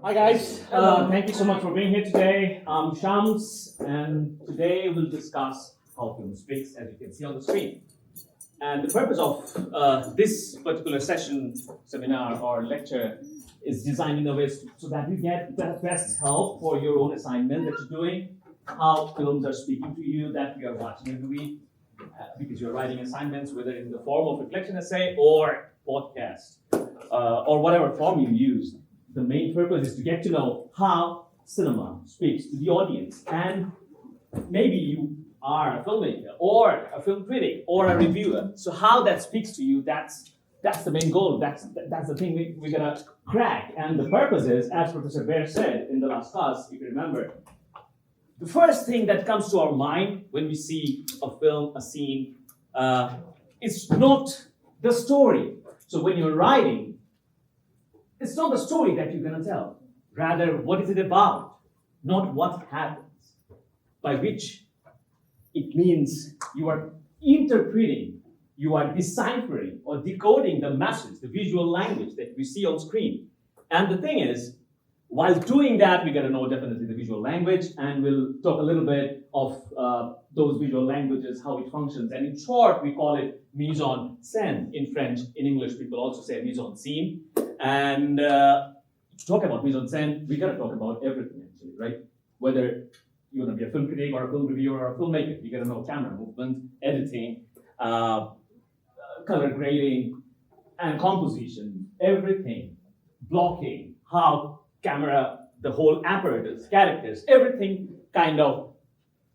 Hi guys, thank you so much for being here today. I'm Shams, and today we'll discuss how film speaks, as you can see on the screen. And the purpose of this particular seminar, or lecture, is designed in a way so that you get the best help for your own assignment that you're doing, how films are speaking to you that we are watching every week, because you're writing assignments, whether in the form of reflection essay or podcast, or whatever form you use. The main purpose is to get to know how cinema speaks to the audience. And maybe you are a filmmaker or a film critic or a reviewer. So how that speaks to you, that's the main goal. That's the thing we're gonna crack. And the purpose is, as Professor Bear said in the last class, if you remember, the first thing that comes to our mind when we see a film, a scene, is not the story. So when you're writing, it's not the story that you're going to tell. Rather, what is it about? Not what happens. By which it means you are interpreting, you are deciphering or decoding the message, the visual language that we see on screen. And the thing is, while doing that, we got to know definitely the visual language, and we'll talk a little bit of those visual languages, how it functions. And in short, we call it mise en scène in French. In English, people also say mise en scene. And to talk about mise en scène, we got to talk about everything, actually, right? Whether you want to be a film critic or a film reviewer or a filmmaker, you got to know camera movement, editing, color grading, and composition, everything, blocking, how camera, the whole apparatus, characters, everything kind of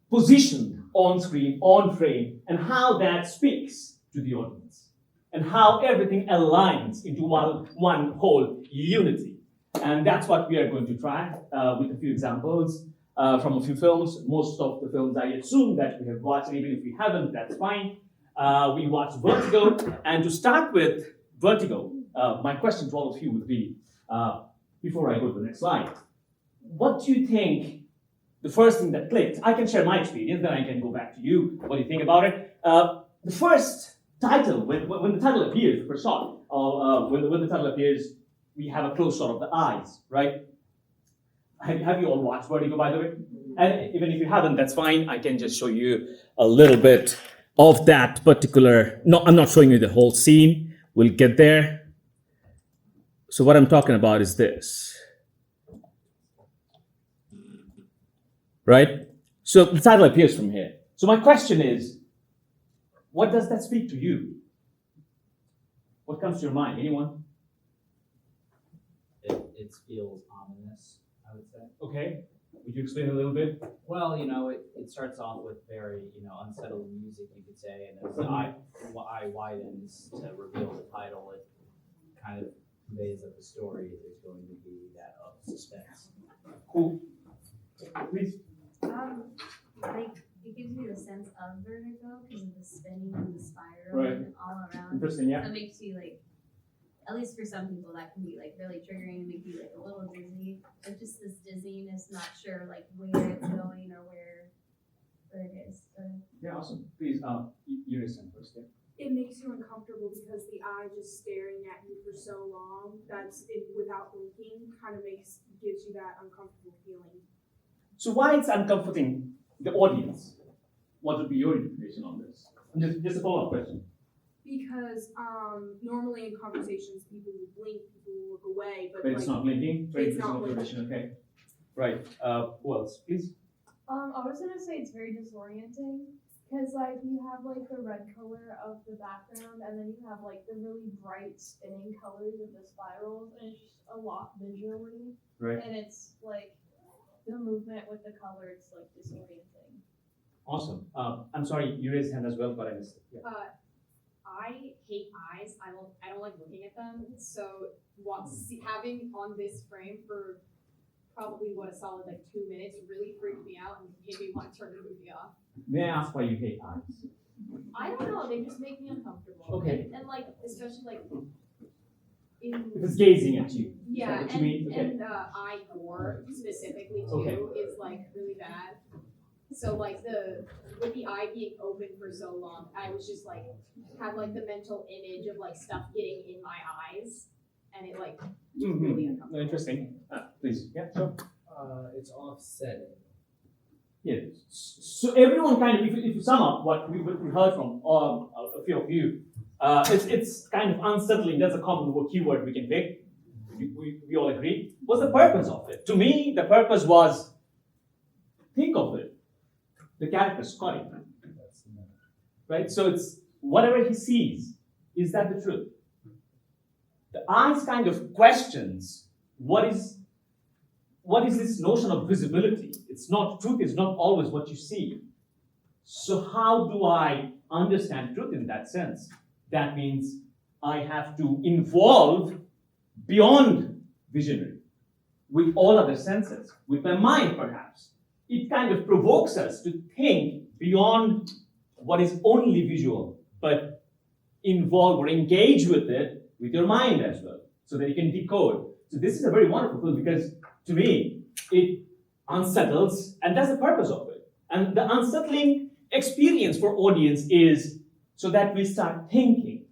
positioned on screen, on frame, and how that speaks to the audience, and how everything aligns into one whole unity. And that's what we are going to try with a few examples from a few films. Most of the films I assume that we have watched, and even if we haven't, that's fine. We watched Vertigo, and to start with Vertigo, my question to all of you would be, before I go to the next slide, what do you think the first thing that clicked? I can share my experience, then I can go back to you. What do you think about it? The first title, when the title appears, the first shot, when the title appears, we have a close shot of the eyes, right? Have you all watched Vertigo, by the way? And even if you haven't, that's fine. I can just show you a little bit of that particular. No, I'm not showing you the whole scene. We'll get there. So what I'm talking about is this, right? So the title appears from here. So my question is, what does that speak to you? What comes to your mind? Anyone? It feels ominous, I would say. Okay. Would you explain a little bit? Well, it starts off with very, unsettling music, you could say, and as the eye widens to reveal the title, it kind of conveys that the story is going to be that of suspense. Cool. Please. Like it gives me the sense of vertigo because of the spinning and the spiral Right. and all around. Interesting, yeah. That makes you like, at least for some people, that can be like really triggering and make you like a little dizzy. Or just this dizziness, not sure like where it's going or where it is. So, Yeah, awesome. Please, you're first. Yeah. It makes you uncomfortable because the eye just staring at you for so long, that's it without blinking, kind of gives you that uncomfortable feeling. So why it's uncomforting the audience? What would be your interpretation on this? Just a follow-up question. Because normally in conversations, people will blink, people will look away, but It's not blinking. it's not observation. Okay. Right. Who else, please? I was gonna say it's very disorienting because like you have like the red color of the background and then you have like the really bright spinning colors of the spirals and it's just a lot visually. Right. And it's like the movement with the color, it's like disorienting. Awesome. I'm sorry, you raised hand as well, but I missed it. Yeah. I hate eyes. I don't like looking at them. So having on this frame for probably a solid 2 minutes really freaked me out and made me want to turn the movie off. May I ask why you hate eyes? I don't know. They just make me uncomfortable. Okay. And especially If it's gazing at you. Yeah, Is that what you mean? Okay. and eye gore specifically too Okay. is really bad. So with the eye being open for so long, I was just had the mental image of stuff getting in my eyes, and it like Mhm. really uncomfortable. Interesting. Please, yeah, sure. It's offsetting. Yeah. So everyone kind of, if you sum up what we heard from a few of you, it's kind of unsettling. That's a common keyword we can pick. We all agree. What's the purpose of it? To me, the purpose was, think of it. The character Scotty, right? So it's whatever he sees, is that the truth? The eyes kind of questions what is this notion of visibility? It's not, truth is not always what you see. So how do I understand truth in that sense? That means I have to involve beyond visionary, with all other senses, with my mind perhaps. It kind of provokes us to think beyond what is only visual, but involve or engage with it with your mind as well, so that you can decode. So this is a very wonderful film because to me, it unsettles, and that's the purpose of it. And the unsettling experience for audience is so that we start thinking.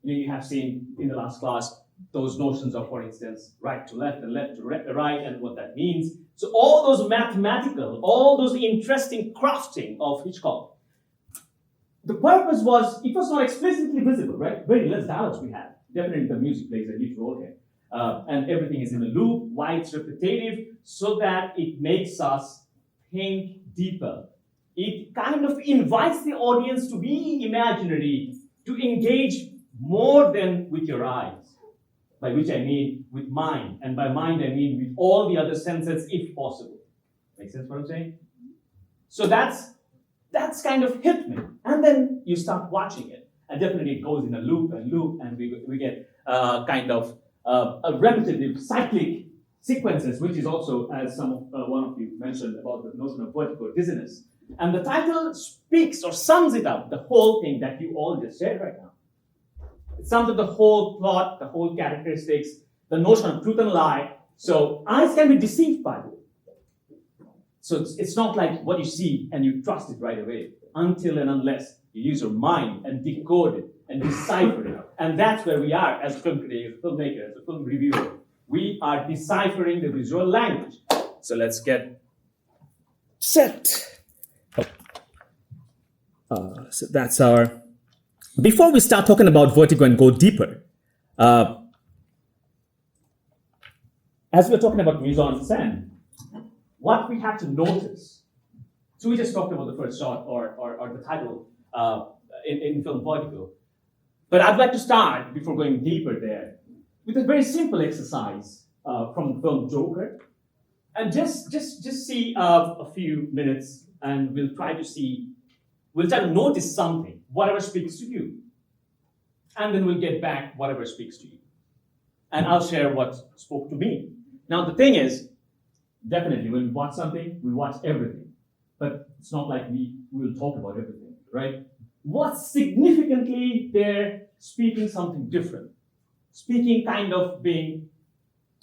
You have seen in the last class those notions of, for instance, right to left and left to right and what that means. So all those mathematical, all those interesting crafting of Hitchcock. The purpose was, it was not explicitly visible, right? Very less dialogues we had. Definitely the music plays a huge role here. And everything is in a loop, why it's repetitive, so that it makes us think deeper. It kind of invites the audience to be imaginary, to engage more than with your eyes. By which I mean with mind, and by mind I mean with all the other senses if possible. Make sense what I'm saying? So that's kind of hit me. And then you start watching it. And definitely it goes in a loop, and we get kind of a repetitive, cyclic sequences, which is also, as one of you mentioned, about the notion of vertigo dizziness. And the title speaks or sums it up, the whole thing that you all just said right now. It sums up the whole plot, the whole characteristics, the notion of truth and lie. So eyes can be deceived by it. So it's not like what you see and you trust it right away, until and unless you use your mind and decode it and decipher it. And that's where we are as film critics, as filmmakers, as film reviewers. We are deciphering the visual language. So let's get set. So that's our... Before we start talking about vertigo and go deeper, as we're talking about mise en scène, what we have to notice. So we just talked about the first shot or the title in film Vertigo. But I'd like to start, before going deeper there, with a very simple exercise from the film Joker. And just see a few minutes, and we'll try to notice something, whatever speaks to you. And then we'll get back whatever speaks to you. And I'll share what spoke to me. Now the thing is, definitely when we watch something, we watch everything. But it's not like we will talk about everything, right? What's significantly there speaking something different? Speaking kind of giving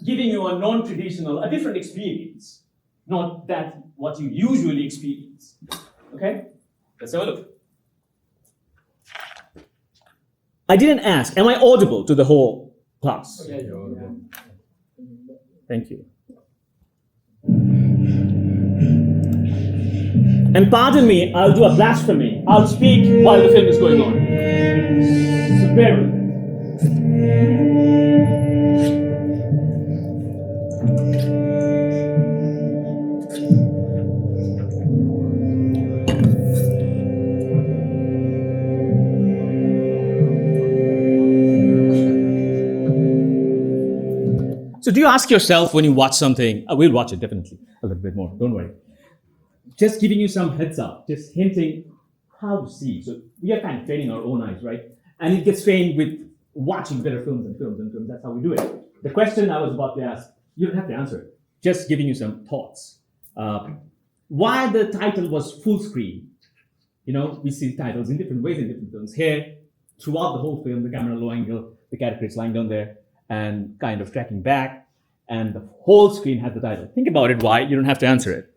you a non-traditional, a different experience. Not that what you usually experience. Okay? Let's have a look. I didn't ask, am I audible to the whole class? Yeah, you're audible. Thank you. And pardon me, I'll do a blasphemy. I'll speak while the film is going on. So bear with me. So do you ask yourself when you watch something, we'll watch it definitely a little bit more, don't worry. Just giving you some heads up, just hinting how to see. So we are kind of training our own eyes, right? And it gets trained with watching better films and films and films. That's how we do it. The question I was about to ask, you don't have to answer it. Just giving you some thoughts. Why the title was full screen? You know, we see titles in different ways in different films. Here, throughout the whole film, the camera low angle, the character is lying down there and kind of tracking back, and the whole screen has the title. Think about it, why? You don't have to answer it.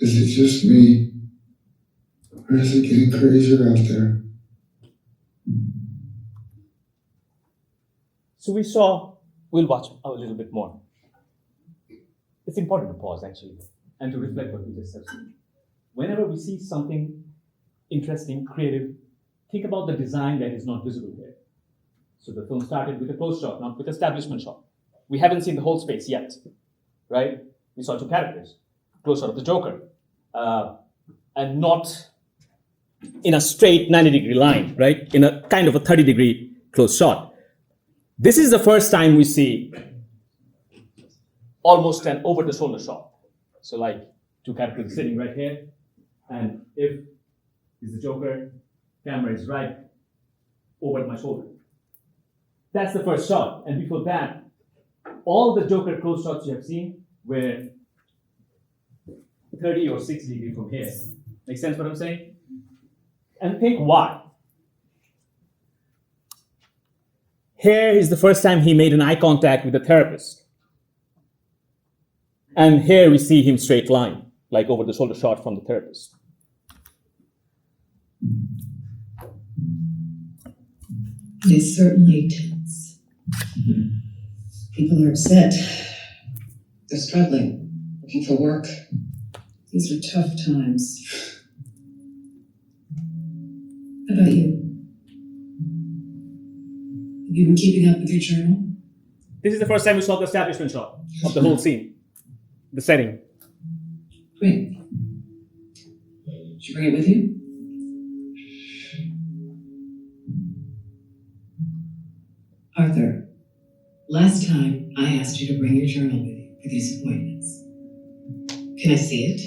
Is it just me? Or is it getting crazier out there? So we'll watch a little bit more. It's important to pause actually and to reflect what we just have seen. Whenever we see something interesting, creative, think about the design that is not visible here. So the film started with a close shot, not with establishment shot. We haven't seen the whole space yet, right? We saw two characters, close shot of the Joker, and not in a straight 90-degree line, right? In a kind of a 30-degree close shot. This is the first time we see almost an over-the-shoulder shot. So like two characters sitting right here, and if is the Joker, camera is right over my shoulder. That's the first shot. And before that, all the Joker close shots you have seen were 30 or 60 degrees from here. Make sense what I'm saying? And think why. Here is the first time he made an eye contact with the therapist. And here we see him straight line, like over the shoulder shot from the therapist. It's certainly tense. People are upset. They're struggling, looking for work. These are tough times. How about you? Have you been keeping up with your journal? This is the first time we saw the establishment shot of the whole scene, the setting. Great. Did you bring it with you? Arthur, last time I asked you to bring your journal with you for these appointments. Can I see it?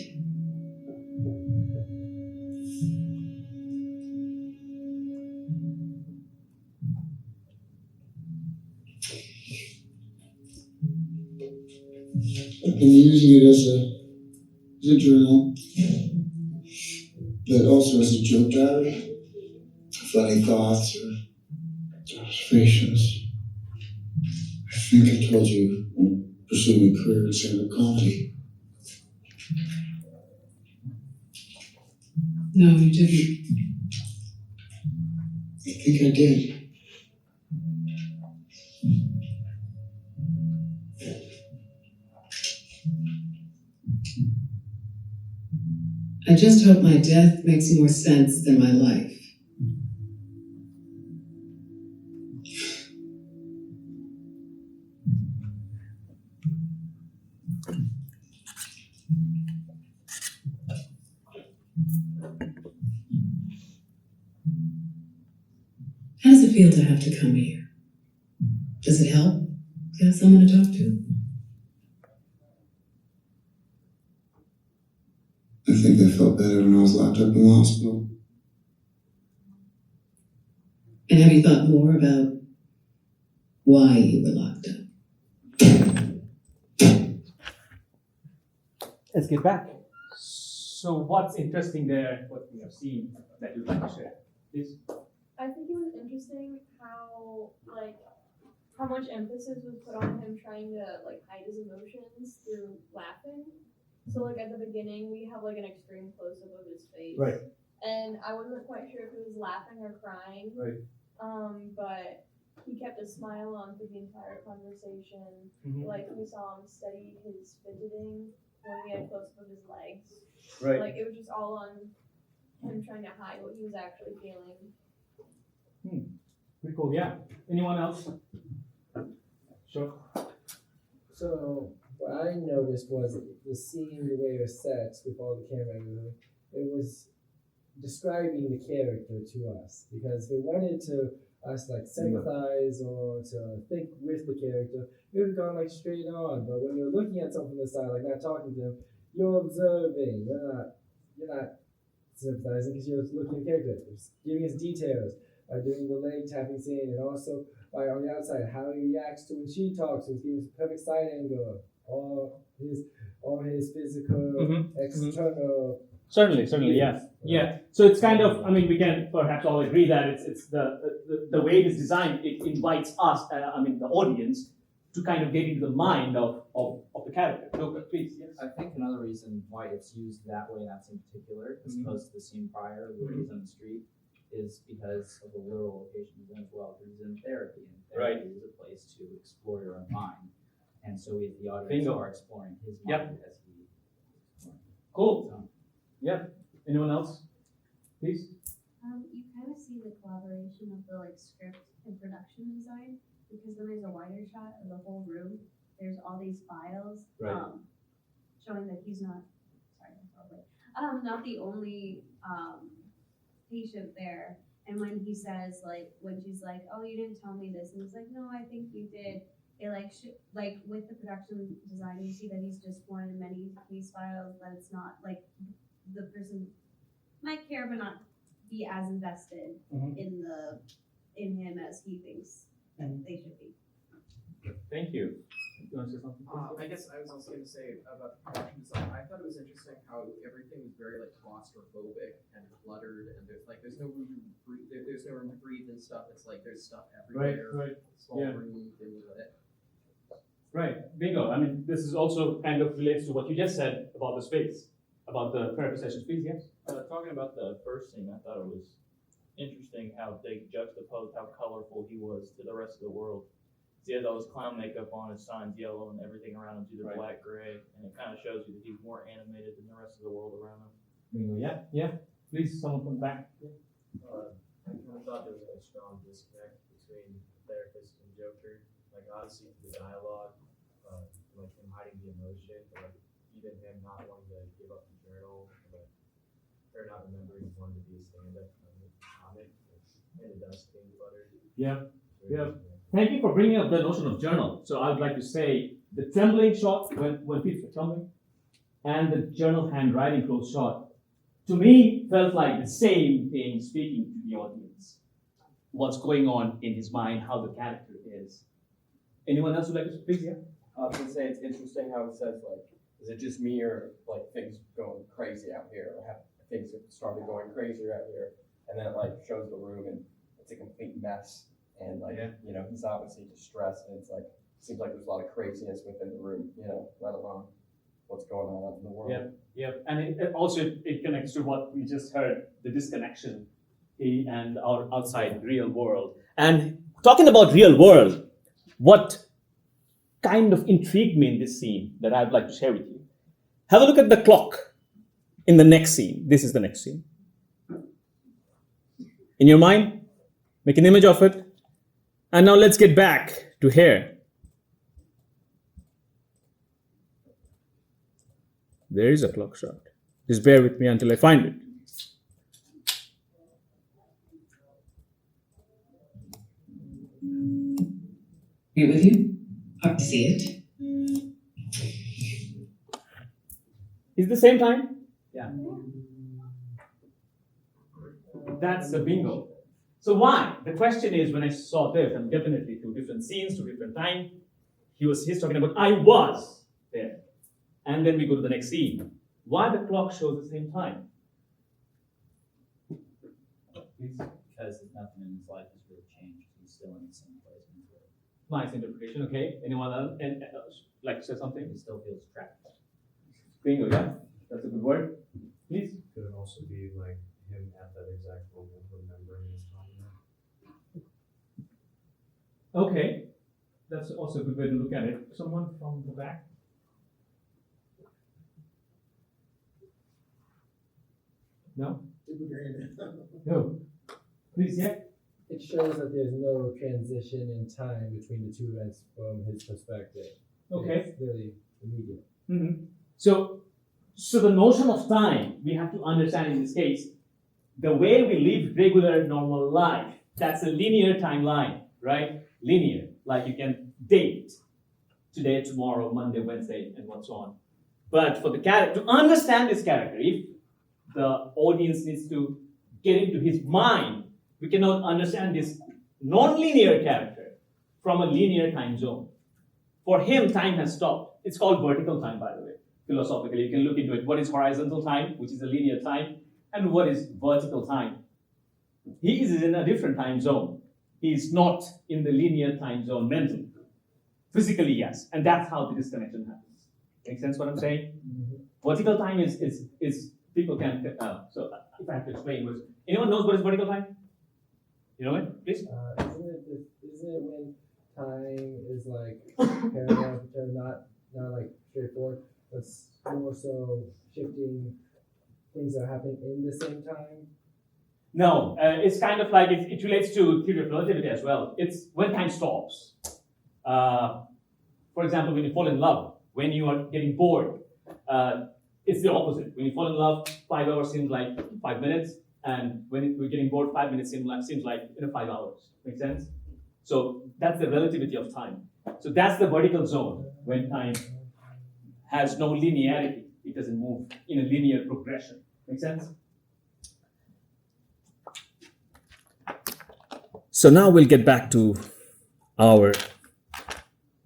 I've been using it as a journal, but also as a joke diary. Funny thoughts or observations. I think I told you I'm pursuing a career in stand-up comedy. No, you didn't. I think I did. I just hope my death makes more sense than my life. How does it feel to have to come here? Does it help to have someone to talk to? I think I felt better when I was locked up in the hospital. And have you thought more about why you were locked up? Let's get back. So what's interesting there, what we have seen that you'd like to share? Please. I think it was interesting how much emphasis was put on him trying to hide his emotions through laughing. So at the beginning we have an extreme close up of his face. Right. And I wasn't quite sure if he was laughing or crying. Right. But he kept a smile on through the entire conversation. Mhm. We saw him steady his fidgeting when we had close up of his legs. Right. It was just all on him trying to hide what he was actually feeling. Pretty cool, yeah. Anyone else? Sure. So what I noticed was the scene, the way it was set with all the camera angles, it was describing the character to us because they wanted to us like sympathize or to think with the character. It would have gone like straight on, but when you're looking at something from the side, like not talking to them, you're observing. You're not sympathizing because you're looking at the character, it's giving us details by doing the leg tapping scene, and also by on the outside how he reacts to when she talks. It's giving us a perfect side angle, all his physical, external. Certainly, yeah. Yeah. So it's kind of, I mean, we can perhaps all agree that it's the way it is designed, it invites us, the audience, to kind of get into the mind of the character. Joker, please, yes. I think another reason why it's used that way, that's in particular, as opposed to the scene prior, where he's on the street, is because of the literal location he's in as well. He's in therapy, and therapy is a place to explore your own mind. And so we, the audience, are exploring his mind as he. Cool. So, Yeah. Anyone else? Please. You kind of see the collaboration of the like script and production design, because when there's a wider shot of the whole room, there's all these files showing that he's not not the only patient there. And when he says when she's like, "Oh, you didn't tell me this," and he's like, "No, I think you did." It with the production design, you see that he's just one in many case files. That it's not like the person might care but not be as invested in him as he thinks that they should be. Thank you. You want to say something? I guess I was also going to say about the production design. I thought it was interesting how everything was very claustrophobic and cluttered, and there's no room to breathe. There's no room to breathe and stuff. It's like there's stuff everywhere. Right. Small room, dimly lit. Right. Bingo. I mean, this is also kind of relates to what you just said about the space, about the therapy session space. Yes. Talking about the first scene, I thought it was interesting how they juxtaposed how colorful he was to the rest of the world. He has all his clown makeup on, his signs yellow, and everything around him's either black, gray, and it kind of shows you that he's more animated than the rest of the world around him. Bingo. Yeah. Please, someone from the back. I kind of thought there was a strong disconnect between the therapist and Joker. Like, obviously, the dialogue, like him hiding the emotion, but like even him not wanting to give up the journal, but or not remembering he wanted to be a stand-up comic, and the dust being cluttered. Yeah. Thank you for bringing up the notion of journal. So I would like to say the trembling shot when people were trembling, and the journal handwriting close shot, to me felt like the same thing speaking to the audience. What's going on in his mind, how the character is. Anyone else would like to speak? Yeah. I was gonna say it's interesting how it says is it just me or things going crazy out here, or have things started going crazier out here, and then it shows the room and it's a complete mess, and he's obviously distressed, and it's seems like there's a lot of craziness within the room, let alone what's going on out in the world. Yeah, and it also connects to what we just heard, the disconnection and our outside real world. And talking about real world, what kind of intrigued me in this scene that I'd like to share with you. Have a look at the clock in the next scene. This is the next scene. In your mind, make an image of it. And now let's get back to here. There is a clock shot. Just bear with me until I find it. Agree with you? Hard to see it. Is it the same time? Yeah. That's the bingo. So why? The question is, when I saw this, and definitely two different scenes, two different times, he's talking about I was there. And then we go to the next scene. Why the clock shows the same time? Because nothing in his life has really changed. He's still in the same place. Nice interpretation, okay. Anyone else like to say something? He still feels trapped. Bingo, yeah. That's a good word. Please. Could it also be like him at that exact moment remembering his time? Okay. That's also a good way to look at it. Someone from the back? No? put your hand in. No. Please, yeah. It shows that there's no transition in time between the two events from his perspective. Okay. It's really immediate. So the notion of time, we have to understand in this case, the way we live regular normal life, that's a linear timeline, right? Linear, like you can date today, tomorrow, Monday, Wednesday, and what's on. But for the character, to understand this character, if the audience needs to get into his mind, we cannot understand this non-linear character from a linear time zone. For him, time has stopped. It's called vertical time, by the way. Philosophically, you can look into it. What is horizontal time, which is a linear time, and what is vertical time? He is in a different time zone. He is not in the linear time zone mentally. Physically, yes. And that's how the disconnection happens. Make sense what I'm saying? Vertical time is people can, so if I have to explain, anyone knows what is vertical time? You know it, please? Isn't it when time is like parallel, not like straightforward, but more so shifting things that are happening in the same time? No, it's kind of like it relates to theory of relativity as well. It's when time stops. For example, when you fall in love, when you are getting bored, it's the opposite. When you fall in love, 5 hours seems like 5 minutes, and when we're getting bored, 5 minutes seems like 5 hours. Make sense? So that's the relativity of time. So that's the vertical zone when time has no linearity. It doesn't move in a linear progression. Make sense? So now we'll get back to our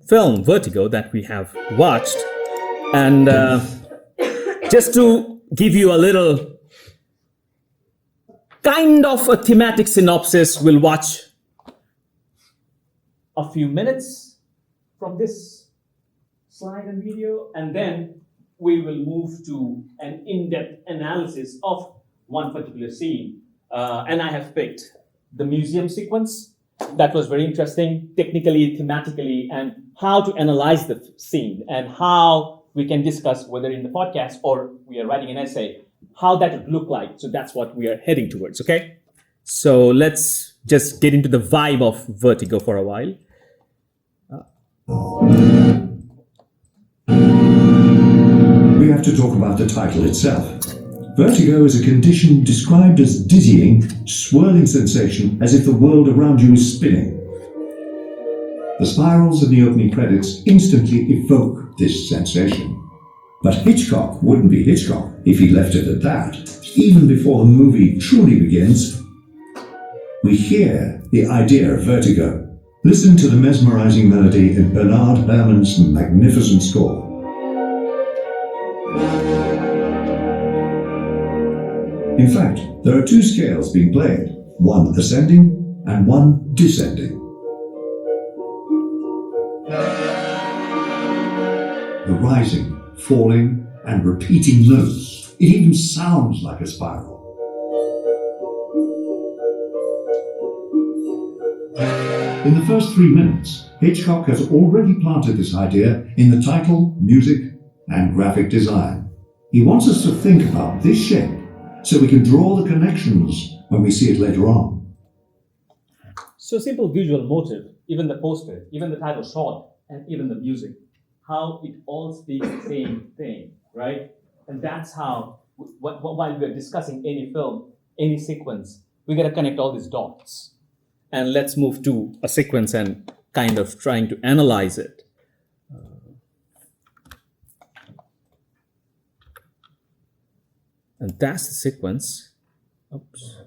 film Vertigo that we have watched, and just to give you a little kind of a thematic synopsis, we'll watch a few minutes from this slide and video, and then we will move to an in-depth analysis of one particular scene. And I have picked the museum sequence. That was very interesting, technically, thematically, and how to analyze the scene, and how we can discuss, whether in the podcast or we are writing an essay, how that would look like. So that's what we are heading towards, okay? So let's just get into the vibe of Vertigo for a while. We have to talk about the title itself. Vertigo is a condition described as dizzying, swirling sensation as if the world around you is spinning. The spirals in the opening credits instantly evoke this sensation. But Hitchcock wouldn't be Hitchcock if he left it at that. Even before the movie truly begins, we hear the idea of vertigo. Listen to the mesmerizing melody in Bernard Herrmann's magnificent score. In fact, there are two scales being played, one ascending and one descending. The rising, falling, and repeating notes. It even sounds like a spiral. In the first 3 minutes, Hitchcock has already planted this idea in the title, music, and graphic design. He wants us to think about this shape so we can draw the connections when we see it later on. So simple visual motive, even the poster, even the title shot, and even the music, how it all speaks the same thing, right? And that's how, while we're discussing any film, any sequence, we gotta connect all these dots. And let's move to a sequence and kind of trying to analyze it. And that's the sequence. Oops.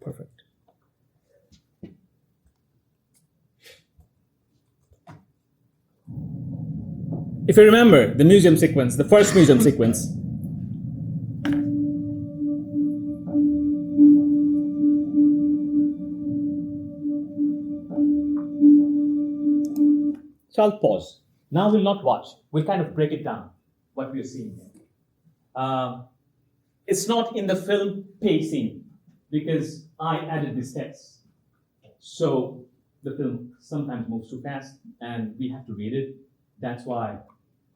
Perfect. If you remember the museum sequence, the first museum sequence, so I'll pause. Now we'll not watch. We'll kind of break it down, what we are seeing here. It's not in the film pacing because I added this text. So the film sometimes moves too fast and we have to read it. That's why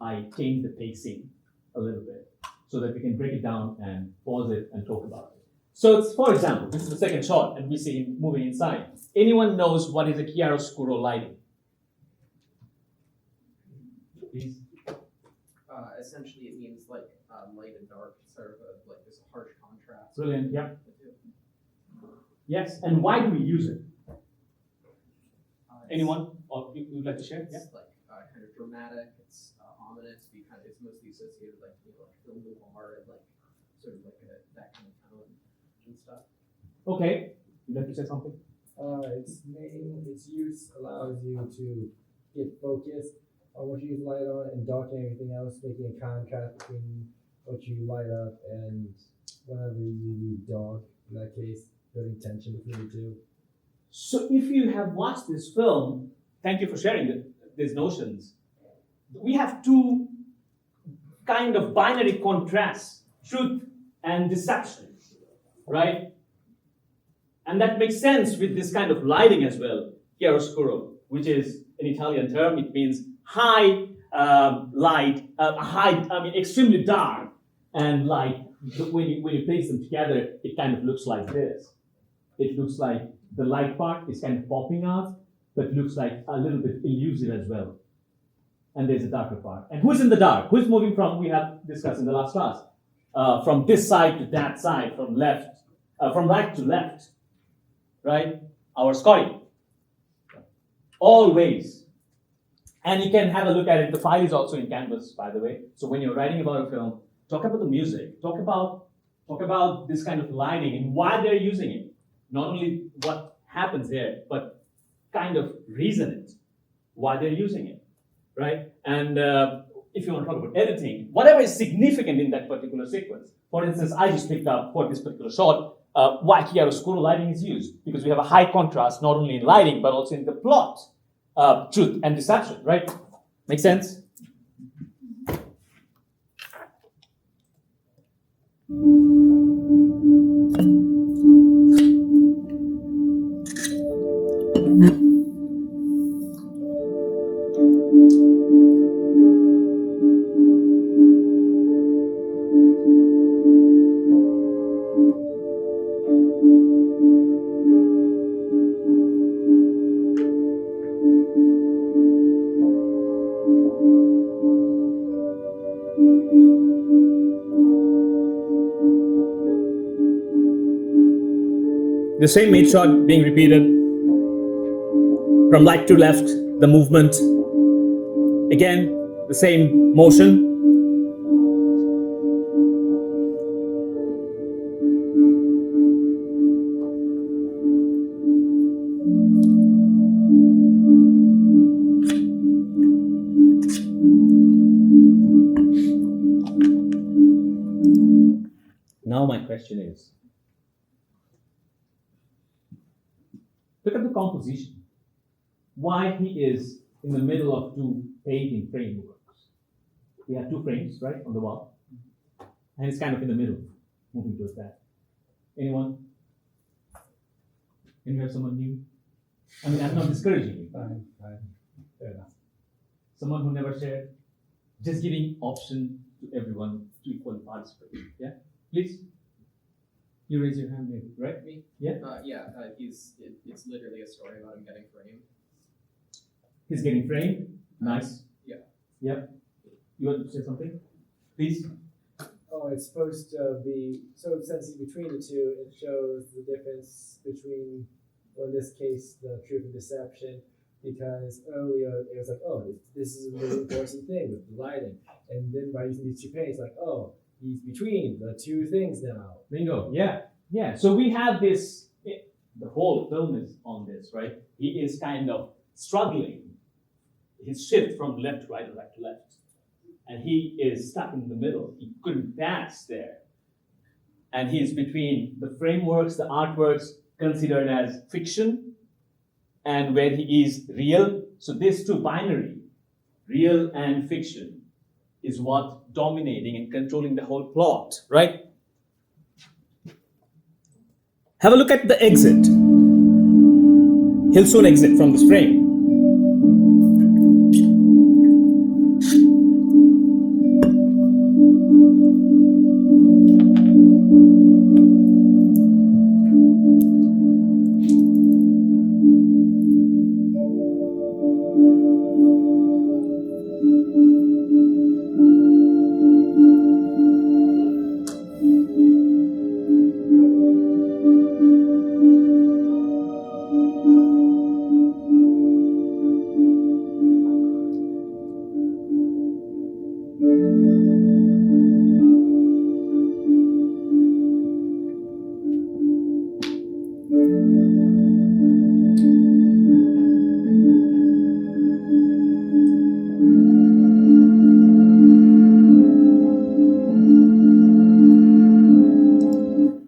I changed the pacing a little bit. so that we can break it down and pause it and talk about it. So it's, for example, this is the second shot and we see him moving inside. Anyone knows what is a chiaroscuro lighting? Please. Essentially, it means like light and dark, sort of like this harsh contrast. Brilliant, yeah. Yes, and why do we use it? Anyone? Or you would like to share? Yeah. It's like kind of dramatic. It's ominous. Because it's mostly associated with like film noir and like sort of like that kind of tone and stuff. Okay. You'd like to say something? Its use allows you to get focused on what you use light on and darken everything else, making a contrast between what you light up and whatever you leave dark. In that case, building tension between the two. So if you have watched this film, thank you for sharing these notions. We have two kind of binary contrasts, truth and deception, right? And that makes sense with this kind of lighting as well, chiaroscuro, which is an Italian term. It means high light, extremely dark and light. When you place them together, it kind of looks like this. It looks like the light part is kind of popping out, but looks like a little bit elusive as well. And there's a darker part. And who's in the dark? Who's moving from, we have discussed in the last class, from this side to that side, from right to left, right? Our Scotty. Always. And you can have a look at it. The file is also in Canvas, by the way. So when you're writing about a film, talk about the music, talk about this kind of lighting and why they're using it. Not only what happens there, but kind of reason it, why they're using it, right? And if you want to talk about editing, whatever is significant in that particular sequence. For instance, I just picked up for this particular shot, why chiaroscuro lighting is used, because we have a high contrast, not only in lighting, but also in the plot, truth and deception, right? Make sense? The same main shot being repeated from right to left, the movement. Again, the same motion. Now my question is, look at the composition. Why he is in the middle of two painting frameworks. We have two frames, right, on the wall. And it's kind of in the middle, moving towards that. Anyone? Can you have someone new? I mean, I'm not discouraging you. Fine. Fair enough. Someone who never shared. Just giving option to everyone to equally participate. Yeah? Please? You raise your hand, maybe, right? Me? Yeah? It's literally a story about him getting framed. He's getting framed. Nice. Yeah. Yep. You want to say something? Please? Oh, it's supposed to be, so since he's between the two, it shows the difference between, well, in this case, the truth and deception, because earlier it was like, oh, this is a really important thing with the lighting. And then by using these two paints, like, oh, he's between the two things now. Bingo. Yeah. Yeah. So we have this, the whole film is on this, right? He is kind of struggling his shift from left to right or right to left. And he is stuck in the middle. He couldn't pass there. And he's between the frameworks, the artworks considered as fiction, and where he is real. So these two binary, real and fiction, is what dominating and controlling the whole plot, right? Have a look at the exit. He'll soon exit from this frame.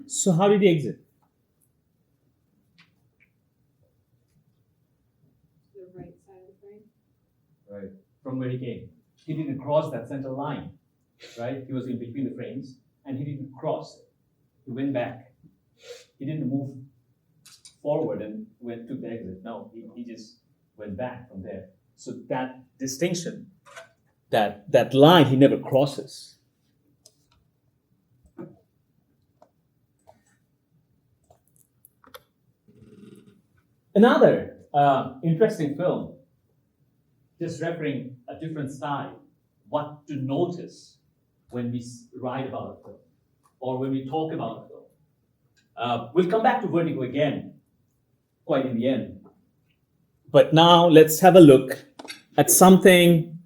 So how did he exit? The right side of the frame. Right. From where he came. He didn't cross that center line, right? He was in between the frames, and he didn't cross it. He went back. He didn't move forward and went to the exit. No, he just went back from there. So that distinction, that line, he never crosses. Another interesting film, just referring a different style, what to notice when we write about a film or when we talk about a film. We'll come back to Vertigo again, quite in the end. But now let's have a look at something.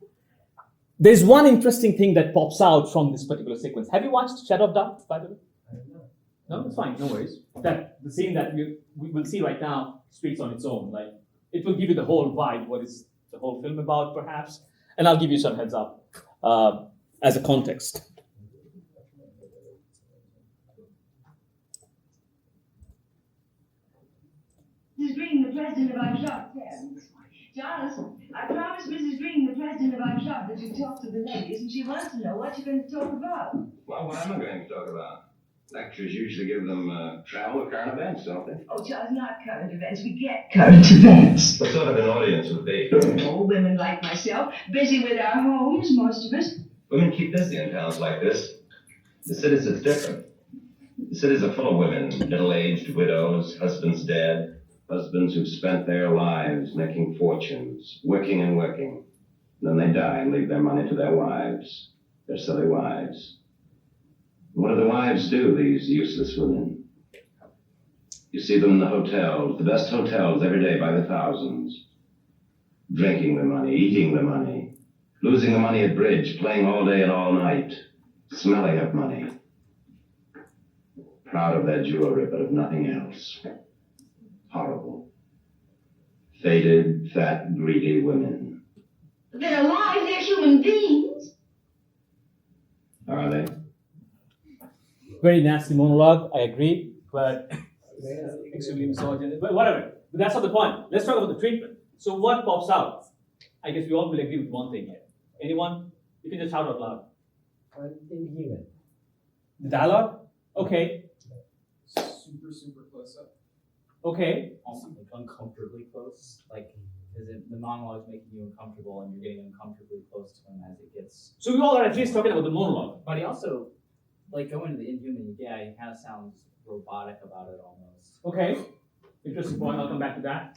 There's one interesting thing that pops out from this particular sequence. Have you watched Shadow of Doubt, by the way? No, it's fine, no worries. That the scene that we will see right now speaks on its own. Like, it will give you the whole vibe, what is the whole film about, perhaps. And I'll give you some heads up as a context. Mrs. Green, the president of our shop, Charles, I promised Mrs. Green, the president of our shop, that you'd talk to the ladies, and she wants to know what you're going to talk about. Well, what am I going to talk about? Lectures usually give them travel or current events, don't they? Oh, Charles, not current events. We get current events. What sort of an audience would be? Old women like myself, busy with our homes, most of us. Women keep busy in towns like this. The cities, it's different. The cities are full of women, middle-aged widows, husbands dead, husbands who've spent their lives making fortunes, working and working. And then they die and leave their money to their wives, their silly wives. What do the wives do, these useless women? You see them in the hotels, the best hotels every day by the thousands. Drinking the money, eating the money, losing the money at bridge, playing all day and all night, smelling of money. Proud of their jewelry, but of nothing else. Horrible. Faded, fat, greedy women. They're alive, they're human beings. Are they? Very nasty monologue, I agree, but extremely misogynist, but whatever. But that's not the point. Let's talk about the treatment. So what pops out? I guess we all will agree with one thing here. Anyone? You can just shout out loud. Inhuman. The dialogue? Okay. Super close up. Okay. Also, like uncomfortably close. Like, is it the monologue is making you uncomfortable and you're getting uncomfortably close to him as it gets. So we all are at least talking about the monologue. But he also, like, going to the Inhuman, yeah, he kind of sounds robotic about it almost. Okay. Interesting point. I'll come back to that.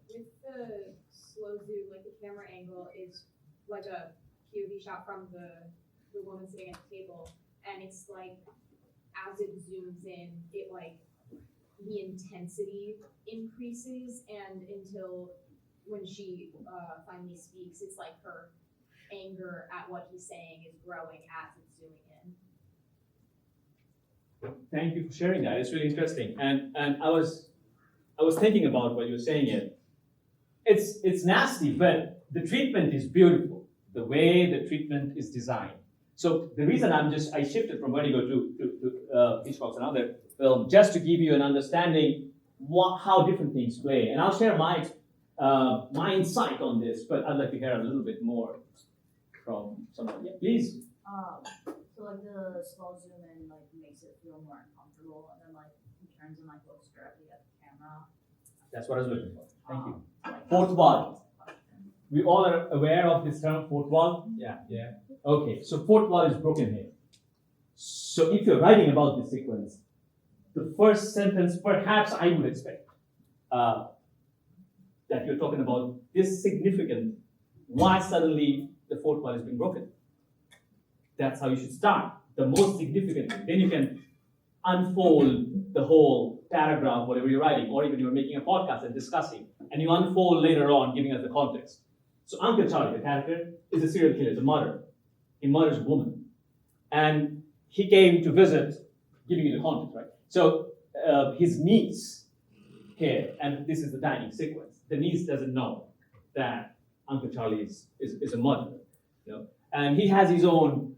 With the slow zoom, like the camera angle is like a POV shot from the woman sitting at the table, and it's like as it zooms in, it like the intensity increases, and until when she finally speaks, it's like her anger at what he's saying is growing as it's zooming in. Thank you for sharing that. It's really interesting. And I was thinking about what you were saying here. It's nasty, but the treatment is beautiful. The way the treatment is designed. So the reason I shifted from Vertigo to Hitchcock's another film, just to give you an understanding how different things play. And I'll share my insight on this, but I'd like to hear a little bit more from someone. Yeah, please. So like the slow zoom in like makes it feel more uncomfortable, and then like he turns and like looks directly at the camera. That's what I was looking for. Thank you. Fourth wall. We all are aware of this term, fourth wall? Yeah. Okay, so fourth wall is broken here. So if you're writing about this sequence, the first sentence, perhaps I would expect that you're talking about this significant, why suddenly the fourth wall is being broken. That's how you should start, the most significant. Then you can unfold the whole paragraph, whatever you're writing, or even you're making a podcast and discussing, and you unfold later on, giving us the context. So Uncle Charlie, the character, is a serial killer, is a murderer. He murders a woman. And he came to visit, giving you the context, right? So his niece here, and this is the dining sequence, the niece doesn't know that Uncle Charlie is a murderer, you know? And he has his own,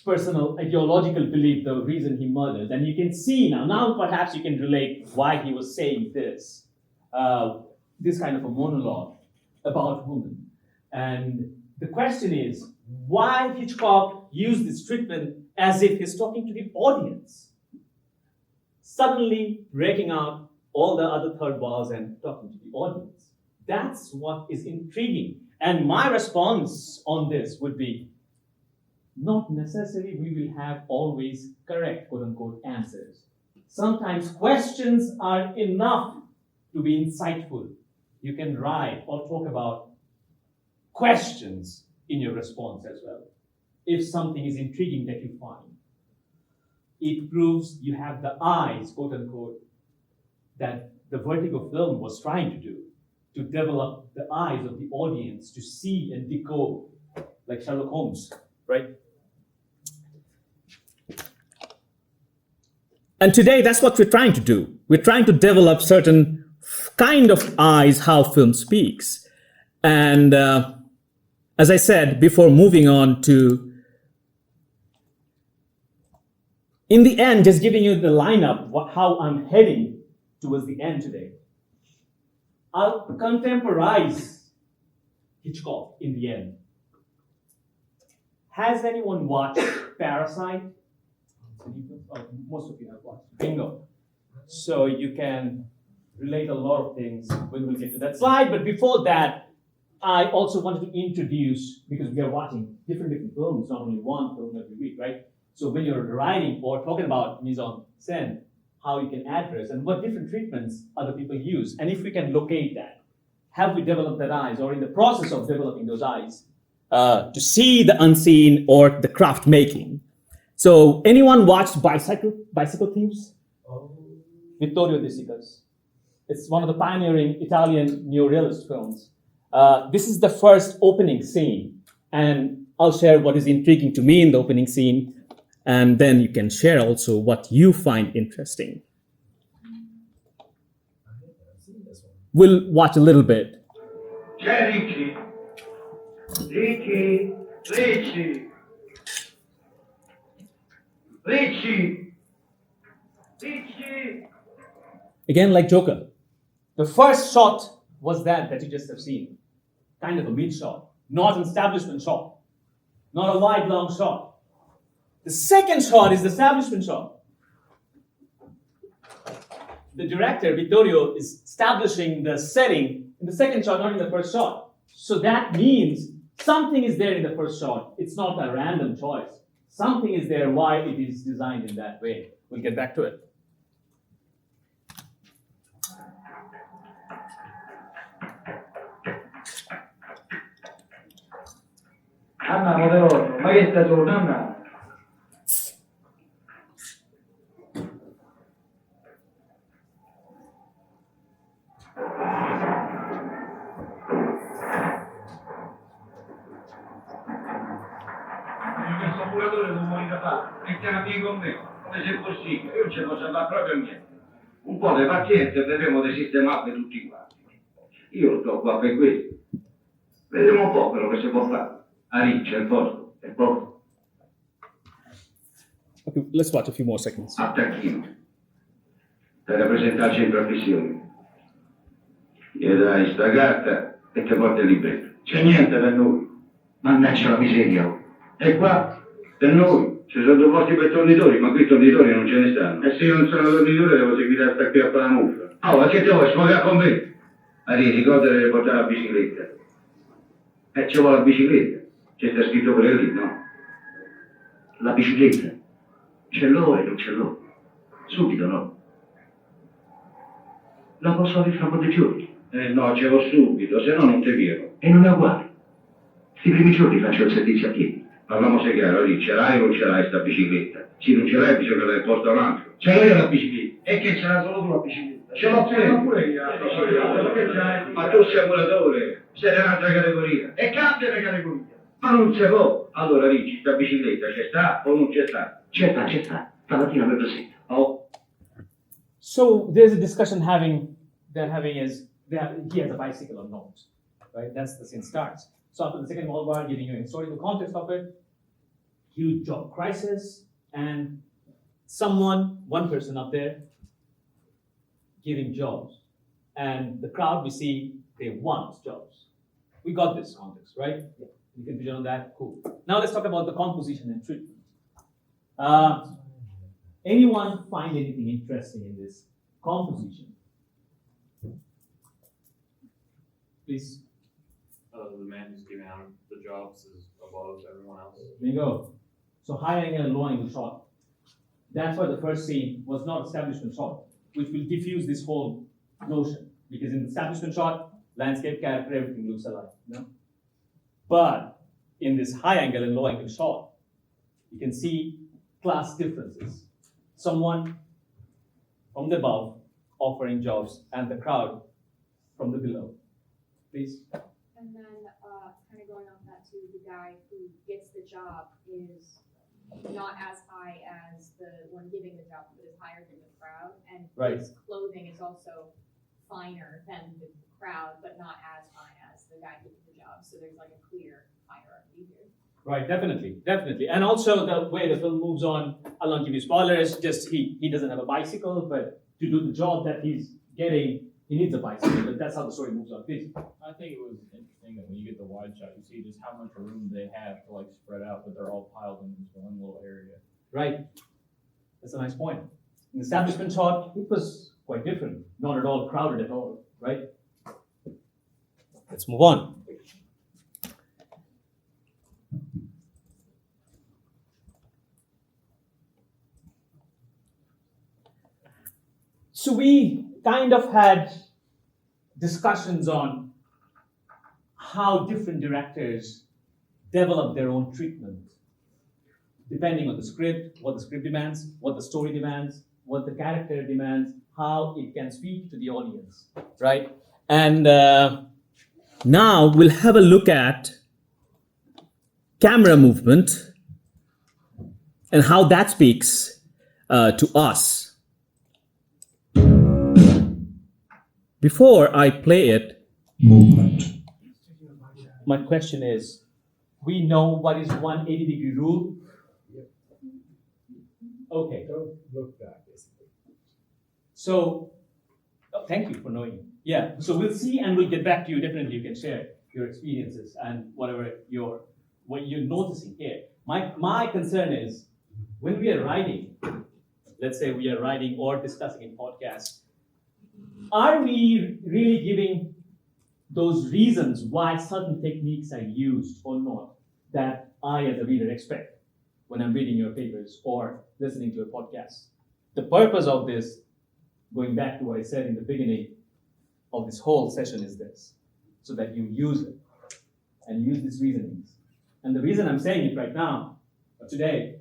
personal ideological belief, the reason he murders. And you can see now perhaps you can relate why he was saying this, this kind of a monologue about women. And the question is, why Hitchcock used this treatment as if he's talking to the audience, suddenly breaking out all the other third walls and talking to the audience. That's what is intriguing. And my response on this would be, not necessarily we will have always correct, quote unquote, answers. Sometimes questions are enough to be insightful. You can write or talk about questions in your response as well. If something is intriguing that you find, it proves you have the eyes, quote unquote, that the Vertigo film was trying to do, to develop the eyes of the audience to see and decode, like Sherlock Holmes, right? And today, that's what we're trying to do. We're trying to develop certain kind of eyes, how film speaks. And as I said, before moving on to, in the end, just giving you the lineup, how I'm heading towards the end today. I'll contemporize Hitchcock in the end. Has anyone watched Parasite? Most of you have watched. Bingo. So you can relate a lot of things when we get to that slide. But before that, I also wanted to introduce, because we are watching different films, not only one film every week, right? So when you're writing or talking about mise en scène, how you can address and what different treatments other people use, and if we can locate that, have we developed that eyes or in the process of developing those eyes to see the unseen or the craft making. So anyone watched Bicycle Thieves? Vittorio De Sica's. It's one of the pioneering Italian neorealist films. This is the first opening scene, and I'll share what is intriguing to me in the opening scene, and then you can share also what you find interesting. We'll watch a little bit. Ricci. Again, like Joker. The first shot was that you just have seen. Kind of a mid shot, not an establishment shot, not a wide, long shot. The second shot is the establishment shot. The director, Vittorio, is establishing the setting in the second shot, not in the first shot. So that means something is there in the first shot. It's not a random choice. Something is there why it is designed in that way. We'll get back to it. Anna Moderno, ma che sta tornando? Anna? Questo muratore non muore da fare, mettiamo qui con me, come se possibile, io non ce posso fare proprio niente. Un po' di pazienza e vedremo di sistemarli tutti quanti. Io sto qua per questo. Vedremo un po' quello che si può fare. A riccia, il posto, è poco. Okay, let's watch a few more seconds. Attacchino. Per rappresentare il centro affissioni. Gli dai sta carta e ti porta il libretto. C'è niente per noi. Mannaggia la miseria. E qua, per noi, ci sono due posti per tornitori, ma qui tornitori non ce ne stanno. E se io non sono tornitore devo seguire hasta qui a fare la muffa. Oh, ma che te vuoi sfogare con me? Ari, ricordati di portare la bicicletta. Ci vuole la bicicletta. C'è sta scritto pure lì, no? La bicicletta? Ce l'ho e non ce l'ho. Subito, no? La posso avere fra quanti giorni? No, ce l'ho subito, se no non ti piego. E non è uguale. Sti primi giorni faccio il servizio a piedi. Parliamoci chiaro, lì, ce l'hai o non ce l'hai sta bicicletta? Se non ce l'hai bisogna che la porta un altro. Ce l'ho io la bicicletta. E che ce l'hai solo tu la bicicletta? Ce l'ho pure io. Ma tu sei muratore, sei di un'altra categoria. E cambia di categoria. Ma non si può. Allora, Ricci, sta bicicletta c'è sta o non c'è sta? C'è sta. Stamattina me presento. Oh. So there's a discussion they're having is that he has a bicycle or not, right? That's the scene starts. So after the Second World War, giving you a historical context of it, huge job crisis, and one person up there, giving jobs. And the crowd we see, they want jobs. We got this context, right? Yeah. You can vision on that? Cool. Now let's talk about the composition and treatment. Anyone find anything interesting in this composition? Please. The man who's giving out the jobs is above everyone else. There you go. So high angle and low angle shot. That's why the first scene was not establishment shot, which will diffuse this whole notion. Because in the establishment shot, landscape, character, everything looks alike. No? But in this high angle and low angle shot, you can see class differences. Someone from the above offering jobs and the crowd from the below. Please. And then, kind of going off that too, the guy who gets the job is not as high as the one giving the job, but is higher than the crowd. And his clothing is also finer than the crowd, but not as fine as the guy giving the job. So there's like a clear hierarchy here. Right, definitely. And also the way the film moves on, I'll not give you spoilers, just he doesn't have a bicycle, but to do the job that he's getting, he needs a bicycle, but that's how the story moves on. Please. I think it was interesting that when you get the wide shot, you see just how much room they have to like spread out, but they're all piled in this one little area. Right. That's a nice point. In the establishment shot, it was quite different. Not at all crowded at all, right? Let's move on. So we kind of had discussions on how different directors develop their own treatment, depending on the script, what the script demands, what the story demands, what the character demands, how it can speak to the audience, right? And now we'll have a look at camera movement and how that speaks to us. Before I play it, movement. My question is, we know what is 180-degree rule? Okay. Don't look back, basically. So, thank you for knowing. Yeah, so we'll see and we'll get back to you. Definitely you can share your experiences and what you're noticing here. My concern is, when we are writing, let's say we are writing or discussing in podcasts, are we really giving those reasons why certain techniques are used or not that I as a reader expect when I'm reading your papers or listening to a podcast? The purpose of this, going back to what I said in the beginning of this whole session, is this, so that you use it and use these reasonings. And the reason I'm saying it right now, today,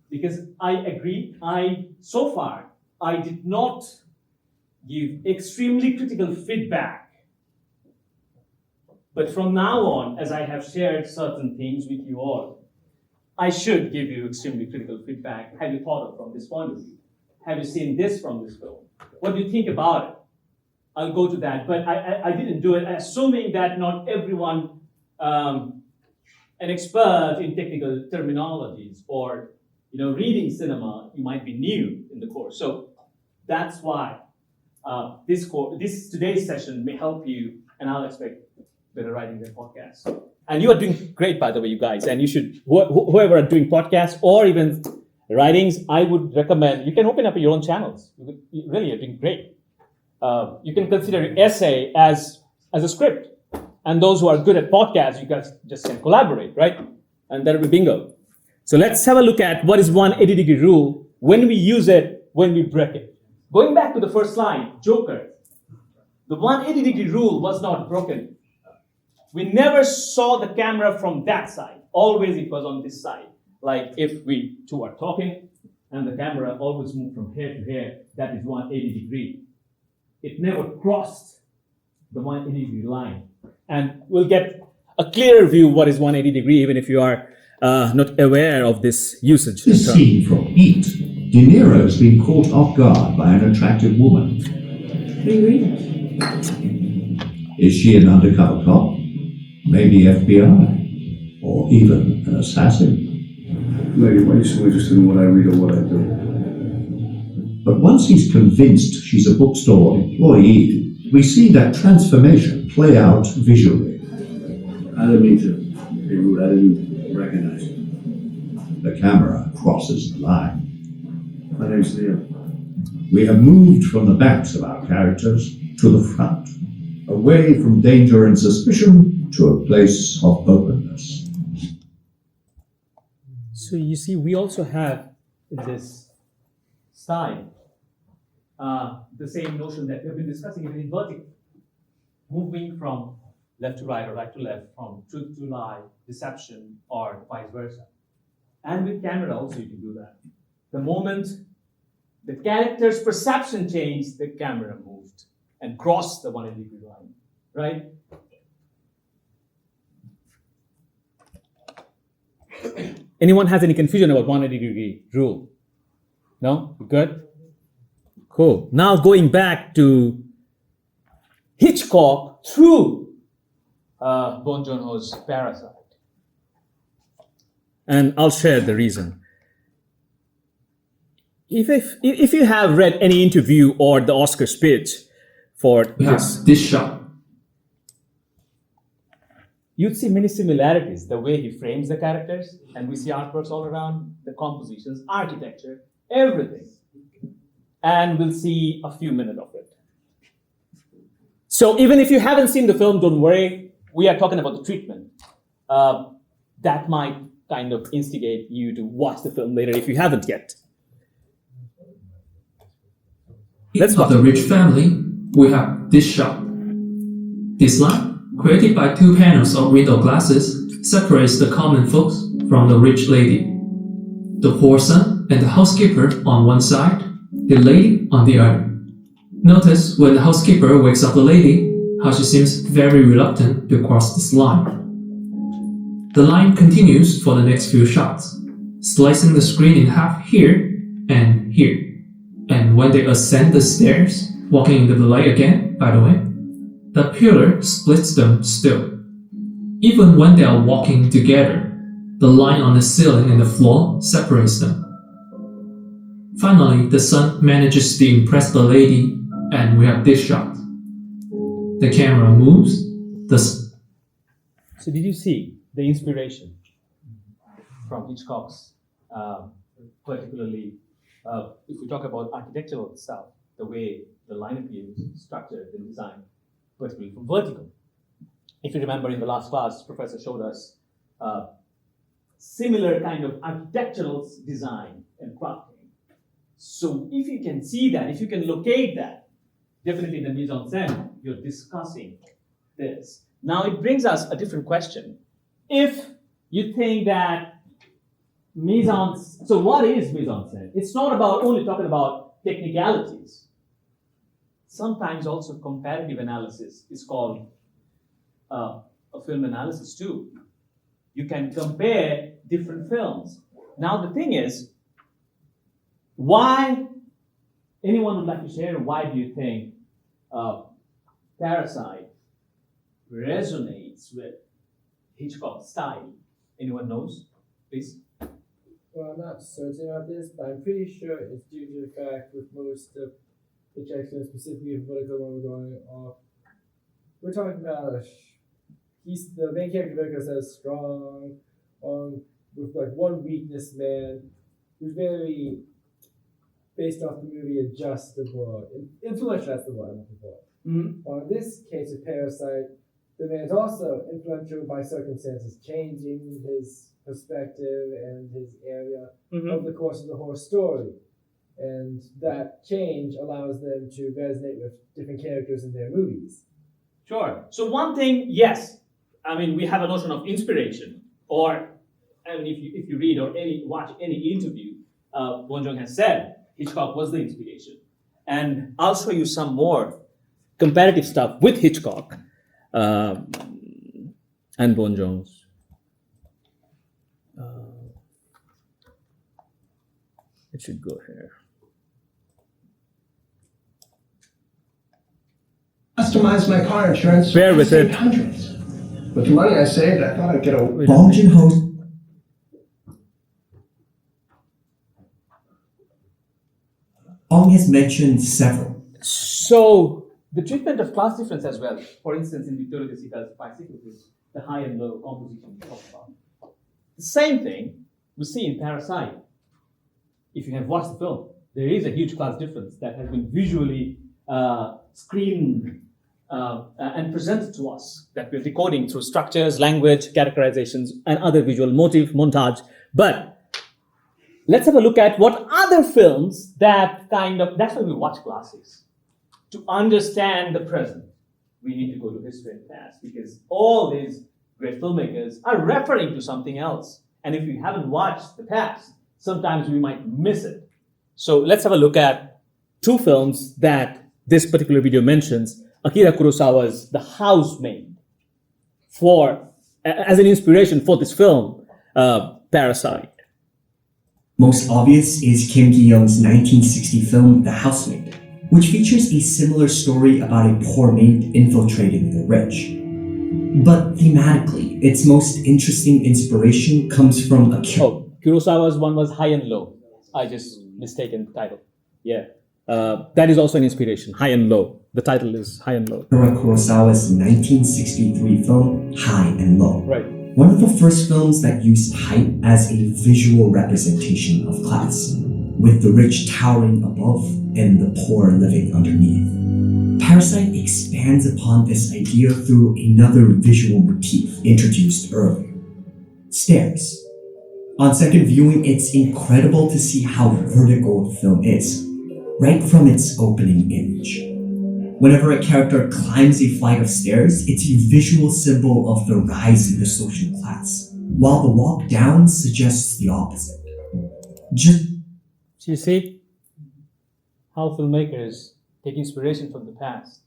because I agree, so far, I did not give extremely critical feedback. But from now on, as I have shared certain things with you all, I should give you extremely critical feedback. Have you thought of from this point of view? Have you seen this from this film? What do you think about it? I'll go to that, but I didn't do it, assuming that not everyone, an expert in technical terminologies or reading cinema, you might be new in the course. So that's why today's session may help you, and I'll expect better writing than podcasts. And you are doing great, by the way, you guys. And you should, whoever are doing podcasts or even writings, I would recommend, you can open up your own channels. You really are doing great. You can consider your essay as a script. And those who are good at podcasts, you guys just can collaborate, right? And that'll be bingo. So let's have a look at what is 180-degree rule, when we use it, when we break it. Going back to the first slide, Joker. The 180-degree rule was not broken. We never saw the camera from that side. Always it was on this side. Like if we two are talking and the camera always moved from here to here, that is 180 degree. It never crossed the 180 degree line. And we'll get a clearer view what is 180 degree, even if you are not aware of this usage. This scene from Heat. De Niro's been caught off guard by an attractive woman. Is she an undercover cop? Maybe FBI? Or even an assassin? Lady, why are you so interested in what I read or what I do? But once he's convinced she's a bookstore employee, we see that transformation play out visually. I didn't mean to be rude. I didn't recognize you. The camera crosses the line. My name's Neil. We have moved from the backs of our characters to the front, away from danger and suspicion to a place of openness. So you see, we also have in this style the same notion that we have been discussing even in vertical, moving from left to right or right to left, from truth to lie, deception, or vice versa. And with camera also you can do that. The moment the character's perception changed, the camera moved and crossed the 180-degree line, right? Anyone has any confusion about 180-degree rule? No? Good? Cool. Now going back to Hitchcock through Bong Joon-ho's Parasite. And I'll share the reason. If you have read any interview or the Oscar speech for this shot, you'd see many similarities, the way he frames the characters, and we see artworks all around, the compositions, architecture, everything. And we'll see a few minutes of it. So even if you haven't seen the film, don't worry, we are talking about the treatment. That might kind of instigate you to watch the film later if you haven't yet. Let's watch. The rich family, we have this shot. This line, created by two panels of window glasses, separates the common folks from the rich lady. The poor son and the housekeeper on one side, the lady on the other. Notice when the housekeeper wakes up the lady, how she seems very reluctant to cross this line. The line continues for the next few shots, slicing the screen in half here and here. And when they ascend the stairs, walking into the light again, by the way, the pillar splits them still. Even when they are walking together, the line on the ceiling and the floor separates them. Finally, the son manages to impress the lady, and we have this shot. The camera moves. So did you see the inspiration from Hitchcock's, particularly if we talk about architectural stuff, the way the line appears, structured and designed, particularly from vertical. If you remember in the last class, Professor showed us similar kind of architectural design and crafting. So if you can see that, if you can locate that, definitely in the mise-en-scène, you're discussing this. Now it brings us a different question. If you think that so what is mise-en-scène? It's not about only talking about technicalities. Sometimes also comparative analysis is called a film analysis too. You can compare different films. Now the thing is, why, anyone would like to share, why do you think Parasite resonates with Hitchcock's style? Anyone knows? Please. Well, I'm not certain about this, but I'm pretty sure it's due to the fact with most of Hitchcock's films, specifically in political, when we're going off, we're talking about the main character Vickers says strong, with like one weakness man, who's very based off the movie adjustable, influential. That's the word I'm looking for. Well, in this case of Parasite, the man is also influential by circumstances, changing his perspective and his area over the course of the whole story. And that change allows them to resonate with different characters in their movies. Sure. So one thing, yes, I mean, we have a notion of inspiration, or I mean, if you read or watch any interview, Bong Joon has said Hitchcock was the inspiration. And I'll show you some more comparative stuff with Hitchcock and Bong Joon's. It should go here. Customized my car insurance. Bear with it. Hundreds. With the money I saved, I thought I'd get a Bong Joon-ho Ong has mentioned several. So the treatment of class difference as well. For instance, in Victoria de Sica's bicycles, the high and low composition we talked about. The same thing we see in Parasite. If you have watched the film, there is a huge class difference that has been visually screened and presented to us, that we're decoding through structures, language, characterizations, and other visual motif, montage. But let's have a look at what other films that's why we watch classics. To understand the present, we need to go to history and past, because all these great filmmakers are referring to something else. And if we haven't watched the past, sometimes we might miss it. So let's have a look at two films that this particular video mentions. Akira Kurosawa's The Housemaid, as an inspiration for this film, Parasite. Most obvious is Kim Gi-young's 1960 film The Housemaid, which features a similar story about a poor maid infiltrating the rich. But thematically, its most interesting inspiration comes from Kurosawa's one was High and Low. I just mistaken the title. Yeah. That is also an inspiration, High and Low. The title is High and Low. Kurosawa's 1963 film, High and Low. Right. One of the first films that used height as a visual representation of class, with the rich towering above and the poor living underneath. Parasite expands upon this idea through another visual motif introduced earlier: stairs. On second viewing, it's incredible to see how vertical the film is, right from its opening image. Whenever a character climbs a flight of stairs, it's a visual symbol of the rise in the social class, while the walk down suggests the opposite. You see how filmmakers take inspiration from the past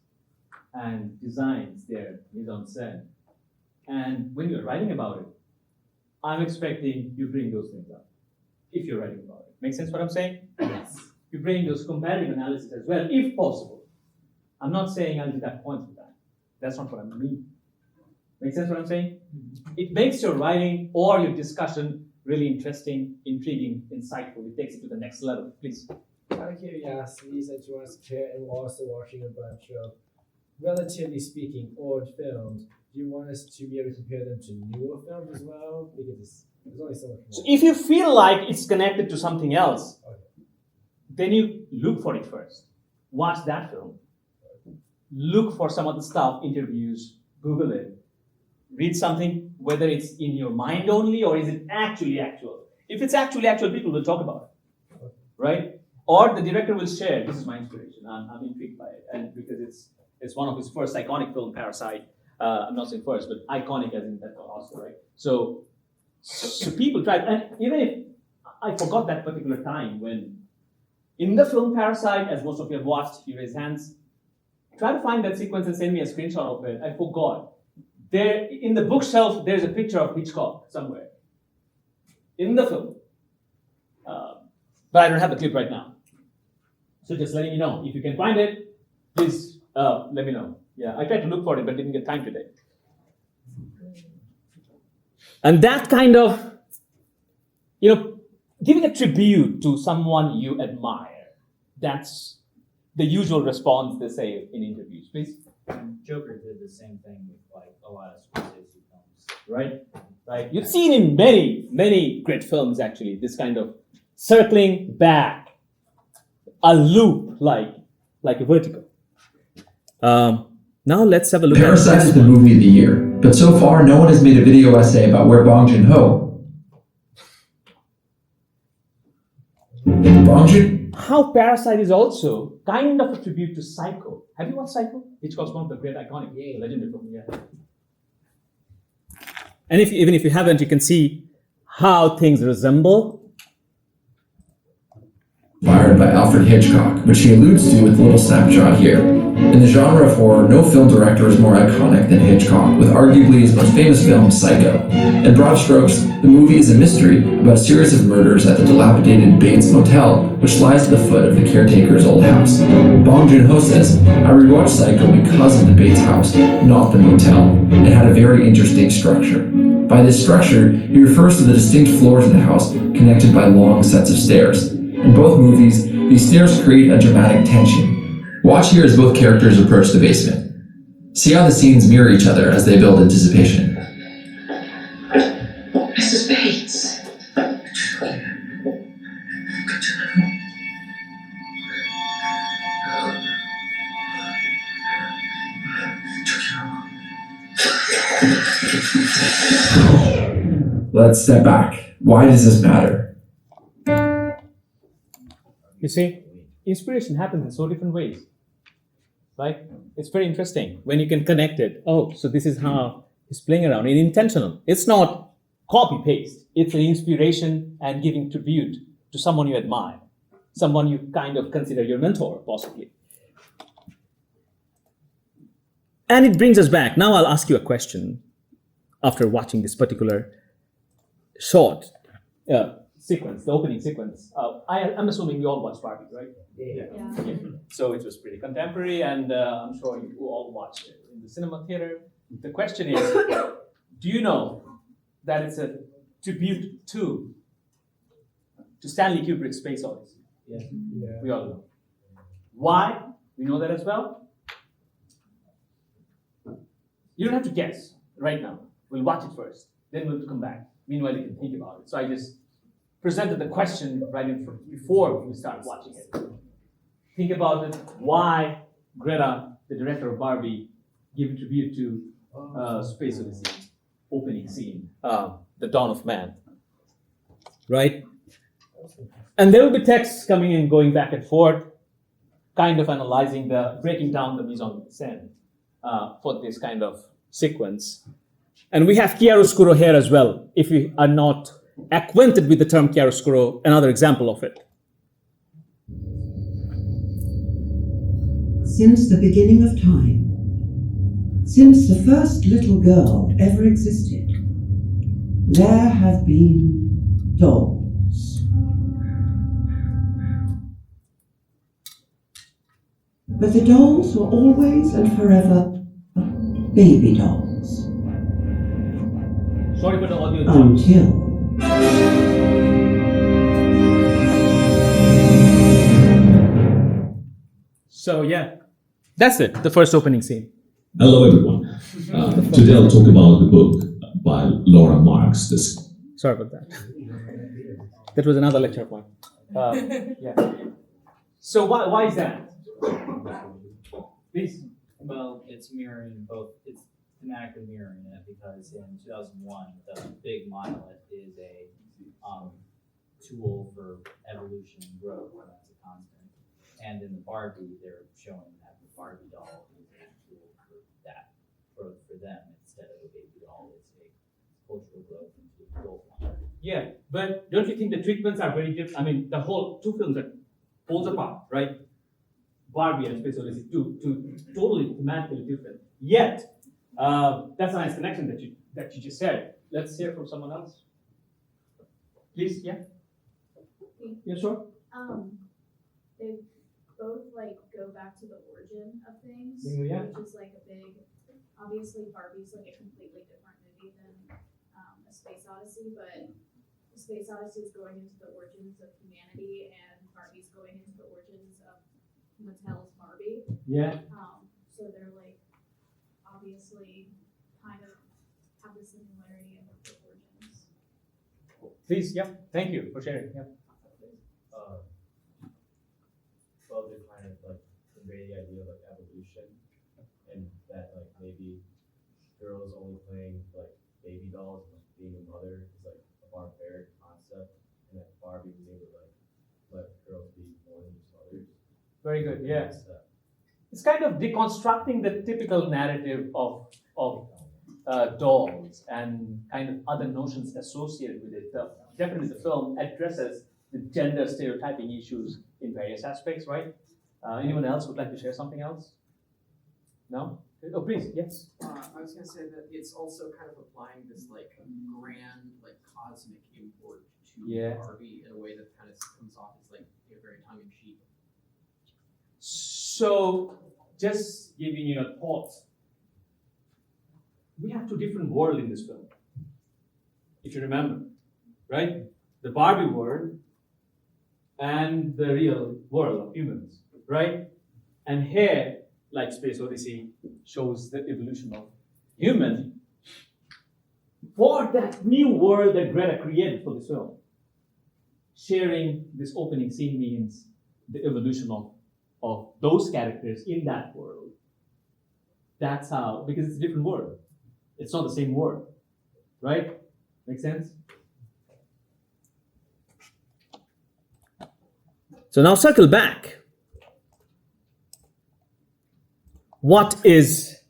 and designs their mise en scène. And when you're writing about it, I'm expecting you bring those things up if you're writing about it. Make sense what I'm saying? Yes. You bring those comparative analysis as well, if possible. I'm not saying I'll deduct points with that. That's not what I mean. Make sense what I'm saying? It makes your writing or your discussion really interesting, intriguing, insightful. It takes it to the next level. Please. Out of curiosity, since you want us to care and we're also watching a bunch of, relatively speaking, old films, do you want us to be able to compare them to newer films as well? Because there's only so much more. So if you feel like it's connected to something else, then you look for it first. Watch that film. Look for some of the stuff, interviews, Google it. Read something, whether it's in your mind only or is it actually actual. If it's actually actual, people will talk about it, right? Or the director will share, this is my inspiration, I'm intrigued by it. And because it's one of his first iconic film, Parasite. I'm not saying first, but iconic as in that Oscar, right? So people try, and even if I forgot that particular time when in the film Parasite, as most of you have watched, you raise hands, try to find that sequence and send me a screenshot of it. I forgot. There, in the bookshelf, there's a picture of Hitchcock somewhere in the film. But I don't have the clip right now. So just letting you know. If you can find it, please let me know. Yeah, I tried to look for it, but didn't get time today. And that kind of, giving a tribute to someone you admire, that's the usual response they say in interviews. Please. Joker did the same thing with like a lot of Scorsese films. Right? Right. You've seen in many, many great films actually, this kind of circling back, a loop like a vertical. Now let's have a look Parasite is the movie of the year, but so far no one has made a video essay about where Bong Joon-ho. How Parasite is also kind of a tribute to Psycho. Have you watched Psycho? Hitchcock's one of the great iconic, legendary films. Yeah. And even if you haven't, you can see how things resemble. Inspired by Alfred Hitchcock, which he alludes to with a little snapshot here. In the genre of horror, no film director is more iconic than Hitchcock, with arguably his most famous film, Psycho. In broad strokes, the movie is a mystery about a series of murders at the dilapidated Bates Motel, which lies at the foot of the caretaker's old house. Bong Joon-ho says, I rewatched Psycho because of the Bates house, not the motel. It had a very interesting structure. By this structure, he refers to the distinct floors of the house, connected by long sets of stairs. In both movies, These stairs create a dramatic tension. Watch here as both characters approach the basement. See how the scenes mirror each other as they build anticipation. Mrs. Bates. Let's step back. Why does this matter? You see, inspiration happens in so different ways. Right? It's very interesting when you can connect it. Oh, so this is how he's playing around. It's intentional. It's not copy paste. It's an inspiration and giving tribute to someone you admire, someone you kind of consider your mentor, possibly. And it brings us back. Now I'll ask you a question after watching this particular short sequence, the opening sequence. I'm assuming you all watched Barbie, right? Yeah. So it was pretty contemporary, and I'm sure you all watched it in the cinema theater. The question is, do you know that it's a tribute to Stanley Kubrick's Space Odyssey? Yeah. We all know. Why? We know that as well. You don't have to guess right now. We'll watch it first, then we'll come back. Meanwhile, you can think about it. So I just presented the question right in front before we start watching it. Think about it. Why Greta, the director of Barbie, gave a tribute to Space Odyssey opening scene, the dawn of man, right? And there will be texts coming in, going back and forth, kind of analyzing breaking down the mise en scène for this kind of sequence. And we have chiaroscuro here as well. If you are not acquainted with the term chiaroscuro, another example of it. Since the beginning of time, since the first little girl ever existed, there have been dolls. But the dolls were always and forever baby dolls. Sorry for the audio. Until So yeah, that's it, the first opening scene. Hello everyone. Today I'll talk about the book by Laura Marks. Sorry about that. That was another lecture of mine. Yeah. So why is that? Please. Well, it's mirroring both. It's thematically mirroring it because in 2001, the big monolith is a tool for evolution and growth, and that's a constant. And in the Barbie, they're showing that the Barbie doll is a tool for that growth for them instead of a baby doll. It's a cultural growth into a growth. Yeah, but don't you think the treatments are very different? I mean, the whole two films are poles apart, right? Barbie and Space Odyssey, two totally thematically different. Yet, that's a nice connection that you just said. Let's hear from someone else. Please, yeah. Yeah, sure. They both like go back to the origin of things, Yeah. which is like a big. Obviously, Barbie's like a completely different movie than A Space Odyssey, but A Space Odyssey is going into the origins of humanity, and Barbie's going into the origins of Mattel's Barbie. Yeah. So they're like obviously kind of have the similarity of the origins. Please, yeah. Thank you for sharing. Yeah. Well, they kind of like convey the idea of like evolution, and that like maybe girls only playing like baby dolls and being a mother is like a barbaric concept, and that Barbie was able to like let girls be more than just mothers. Very good. Yeah. It's kind of deconstructing the typical narrative of dolls and kind of other notions associated with it. Definitely, the film addresses the gender stereotyping issues in various aspects, right? Anyone else would like to share something else? No? Oh, please, yes. I was gonna say that it's also kind of applying this like grand, like cosmic import to Barbie in a way that kind of comes off as like very tongue in cheek. So, just giving you a thought. We have two different worlds in this film. If you remember, right? The Barbie world and the real world of humans, right? And here, like Space Odyssey shows the evolution of human for that new world that Greta created for this film. Sharing this opening scene means the evolution of those characters in that world. That's how, because it's a different world. It's not the same world, right? Make sense? So now circle back. What is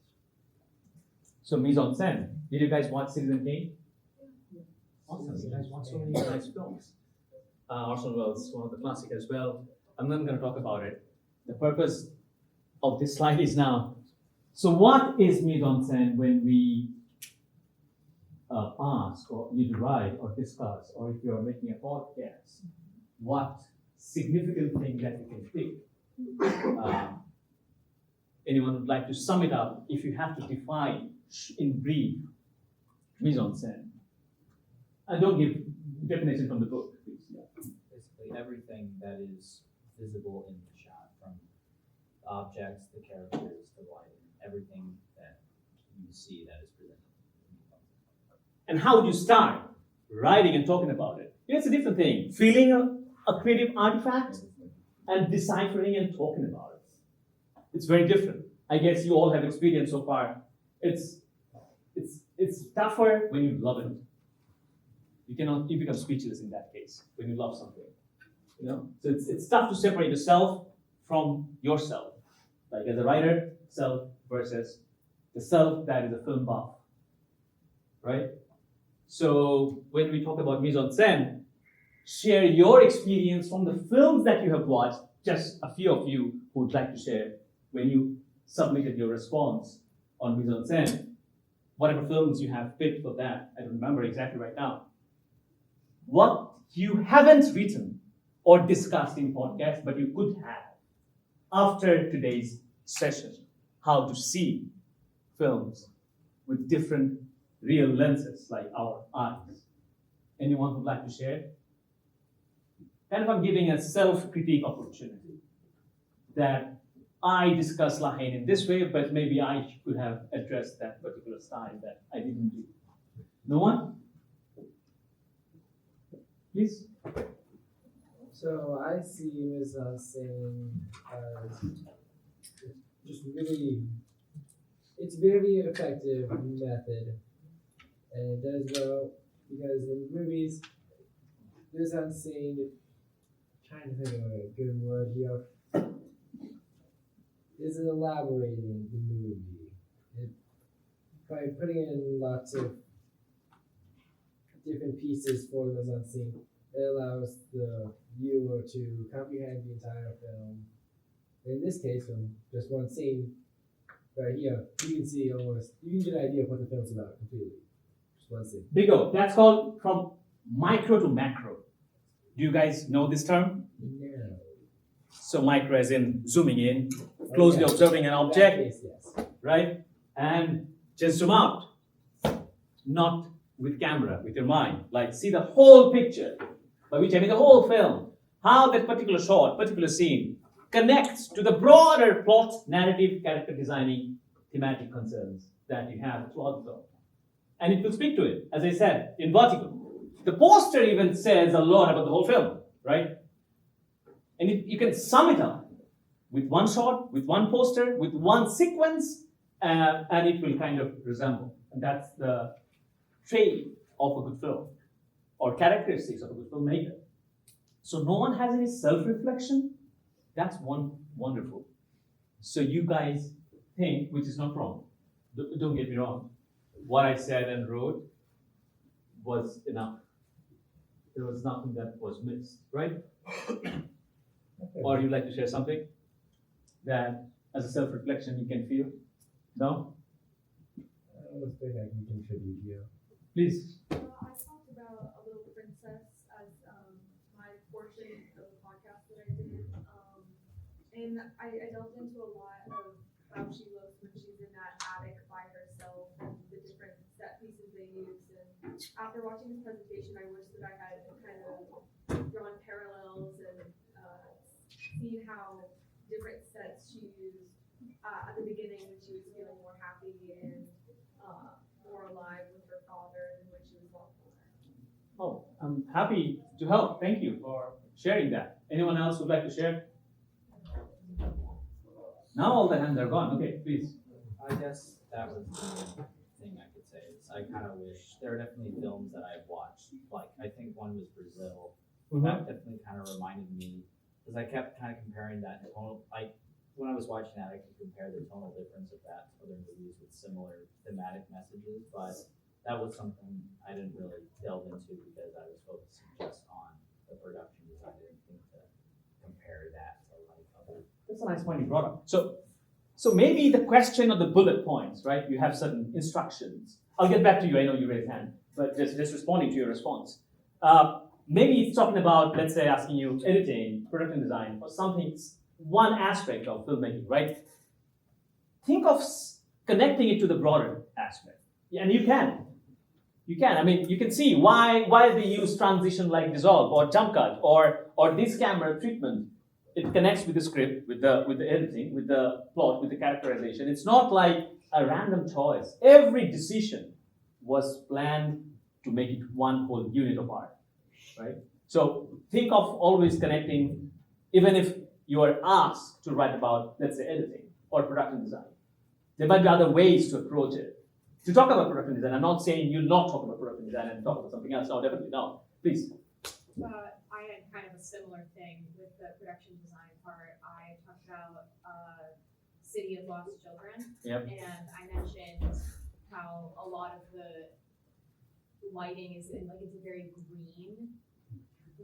mise en scène? Did you guys watch Citizen Kane? Awesome, you guys watch so many nice films. Orson Welles, one of the classics as well. I'm not going to talk about it. The purpose of this slide is now. So what is mise en scène when we ask or you write or discuss, or if you're making a podcast, what significant thing that you can pick? Anyone would like to sum it up if you have to define in brief mise en scène? And don't give definition from the book, please. Yeah. Basically everything that is visible in the shot, from the objects, the characters, the lighting, everything that you see that is presented. And how would you start writing and talking about it? It's a different thing. Feeling a creative artifact and deciphering and talking about it. It's very different. I guess you all have experienced so far. It's tougher when you love it. You become speechless in that case when you love something. You know, so it's tough to separate yourself from yourself. Like as a writer, self versus the self that is a film buff, right? So when we talk about mise en scène, share your experience from the films that you have watched. Just a few of you who would like to share when you submitted your response on mise en scène, whatever films you have picked for that. I don't remember exactly right now. What you haven't written or discussed in podcast, but you could have after today's session, how to see films with different real lenses like our eyes. Anyone who'd like to share? Kind of I'm giving a self-critique opportunity that I discussed La Haine in this way, but maybe I could have addressed that particular style that I didn't do. No one? Please? So I see mise en scène as just really, it's very effective method, and it does well because in movies, mise en scène, trying to think of a good word here, is elaborating the movie. By putting in lots of different pieces for mise en scène, it allows the viewer to comprehend the entire film. In this case, from just one scene right here, you can see almost, you can get an idea of what the film's about completely. Just one scene. Bingo. That's called from micro to macro. Do you guys know this term? No. So micro as in zooming in, closely observing an object, Case, yes. right? And just zoom out. Not with camera, with your mind. Like see the whole picture, by which I mean the whole film. How that particular shot, particular scene connects to the broader plot, narrative, character designing, thematic concerns that you have throughout the film. And it will speak to it, as I said, in vertical. The poster even says a lot about the whole film, right? And you can sum it up with one shot, with one poster, with one sequence, and it will kind of resemble. And that's the trait of a good film, or characteristics of a good filmmaker. So no one has any self-reflection. That's wonderful. So you guys think, which is not wrong. Don't get me wrong. What I said and wrote was enough. There was nothing that was missed, right? Or you'd like to share something that, as a self-reflection, you can feel? No? I don't think I can contribute here. Please. I talked about A Little Princess as my portion of the podcast that I did. And I delved into a lot of how she looks when she's in that attic by herself and the different set pieces they use. And after watching this presentation, I wish that I had kind of drawn parallels and seen how different sets she used at the beginning when she was feeling more happy and more alive with her father than when she was lost. Oh, I'm happy to help. Thank you for sharing that. Anyone else would like to share? Now all the hands are gone. Okay, please. I guess that was the thing I could say is I kind of wish there are definitely films that I've watched. Like I think one was Brazil. That definitely kind of reminded me because I kept kind of comparing that tonal. Like when I was watching that, I could compare the tonal difference of that to other movies with similar thematic messages. But that was something I didn't really delve into because I was focusing just on the production design. I didn't think to compare that to like other. That's a nice point you brought up. So maybe the question of the bullet points, right? You have certain instructions. I'll get back to you. I know you raised hand, but just responding to your response. Maybe it's talking about, let's say, asking you editing, production design, or something, one aspect of filmmaking, right? Think of connecting it to the broader aspect. Yeah, and you can. I mean, you can see why they use transition like dissolve or jump cut or this camera treatment. It connects with the script, with the editing, with the plot, with the characterization. It's not like a random choice. Every decision was planned to make it one whole unit of art, right? So think of always connecting, even if you are asked to write about, let's say, editing or production design. There might be other ways to approach it. To talk about production design, I'm not saying you'll not talk about production design and talk about something else. No, definitely no. Please. I had kind of a similar thing with the production design part. I talked about City of Lost Children, and I mentioned how a lot of the lighting is in, like, it's a very green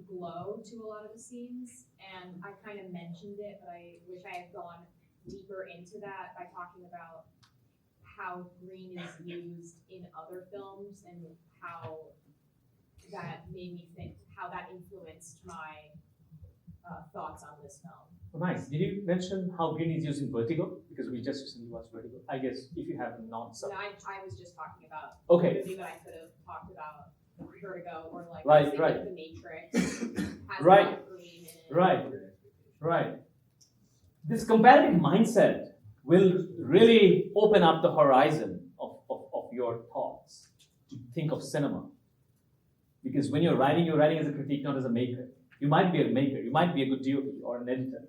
glow to a lot of the scenes, and I kind of mentioned it, but I wish I had gone deeper into that by talking about how green is used in other films and how that made me think, how that influenced my thoughts on this film. Oh, nice. Did you mention how green is used in Vertigo? Because we just recently watched Vertigo. I guess if you have not. No, I was just talking about Okay. the movie, but I could have talked about Vertigo or like Right. The Matrix. Has a Right. lot of green in it. Right. This comparative mindset will really open up the horizon of your thoughts to think of cinema. Because when you're writing as a critique, not as a maker. You might be a maker, you might be a good DOP or an editor.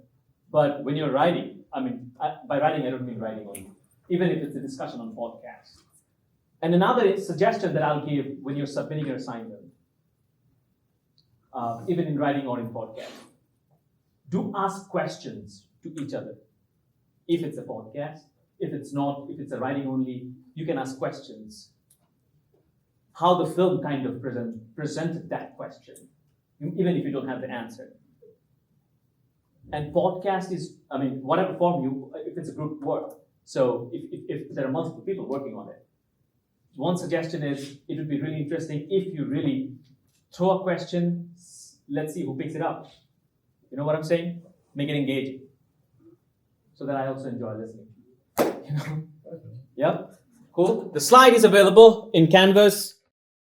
But when you're writing, by writing I don't mean writing only, even if it's a discussion on podcast. And another suggestion that I'll give when you're submitting your assignment, even in writing or in podcast, do ask questions to each other. If it's a podcast, if it's not, if it's a writing only, you can ask questions. How the film kind of presented that question, even if you don't have the answer. And podcast is, whatever form if it's a group work. So if there are multiple people working on it, one suggestion is it would be really interesting if you really throw a question, let's see who picks it up. You know what I'm saying? Make it engaging. So that I also enjoy listening. Yep. Cool. The slide is available in Canvas.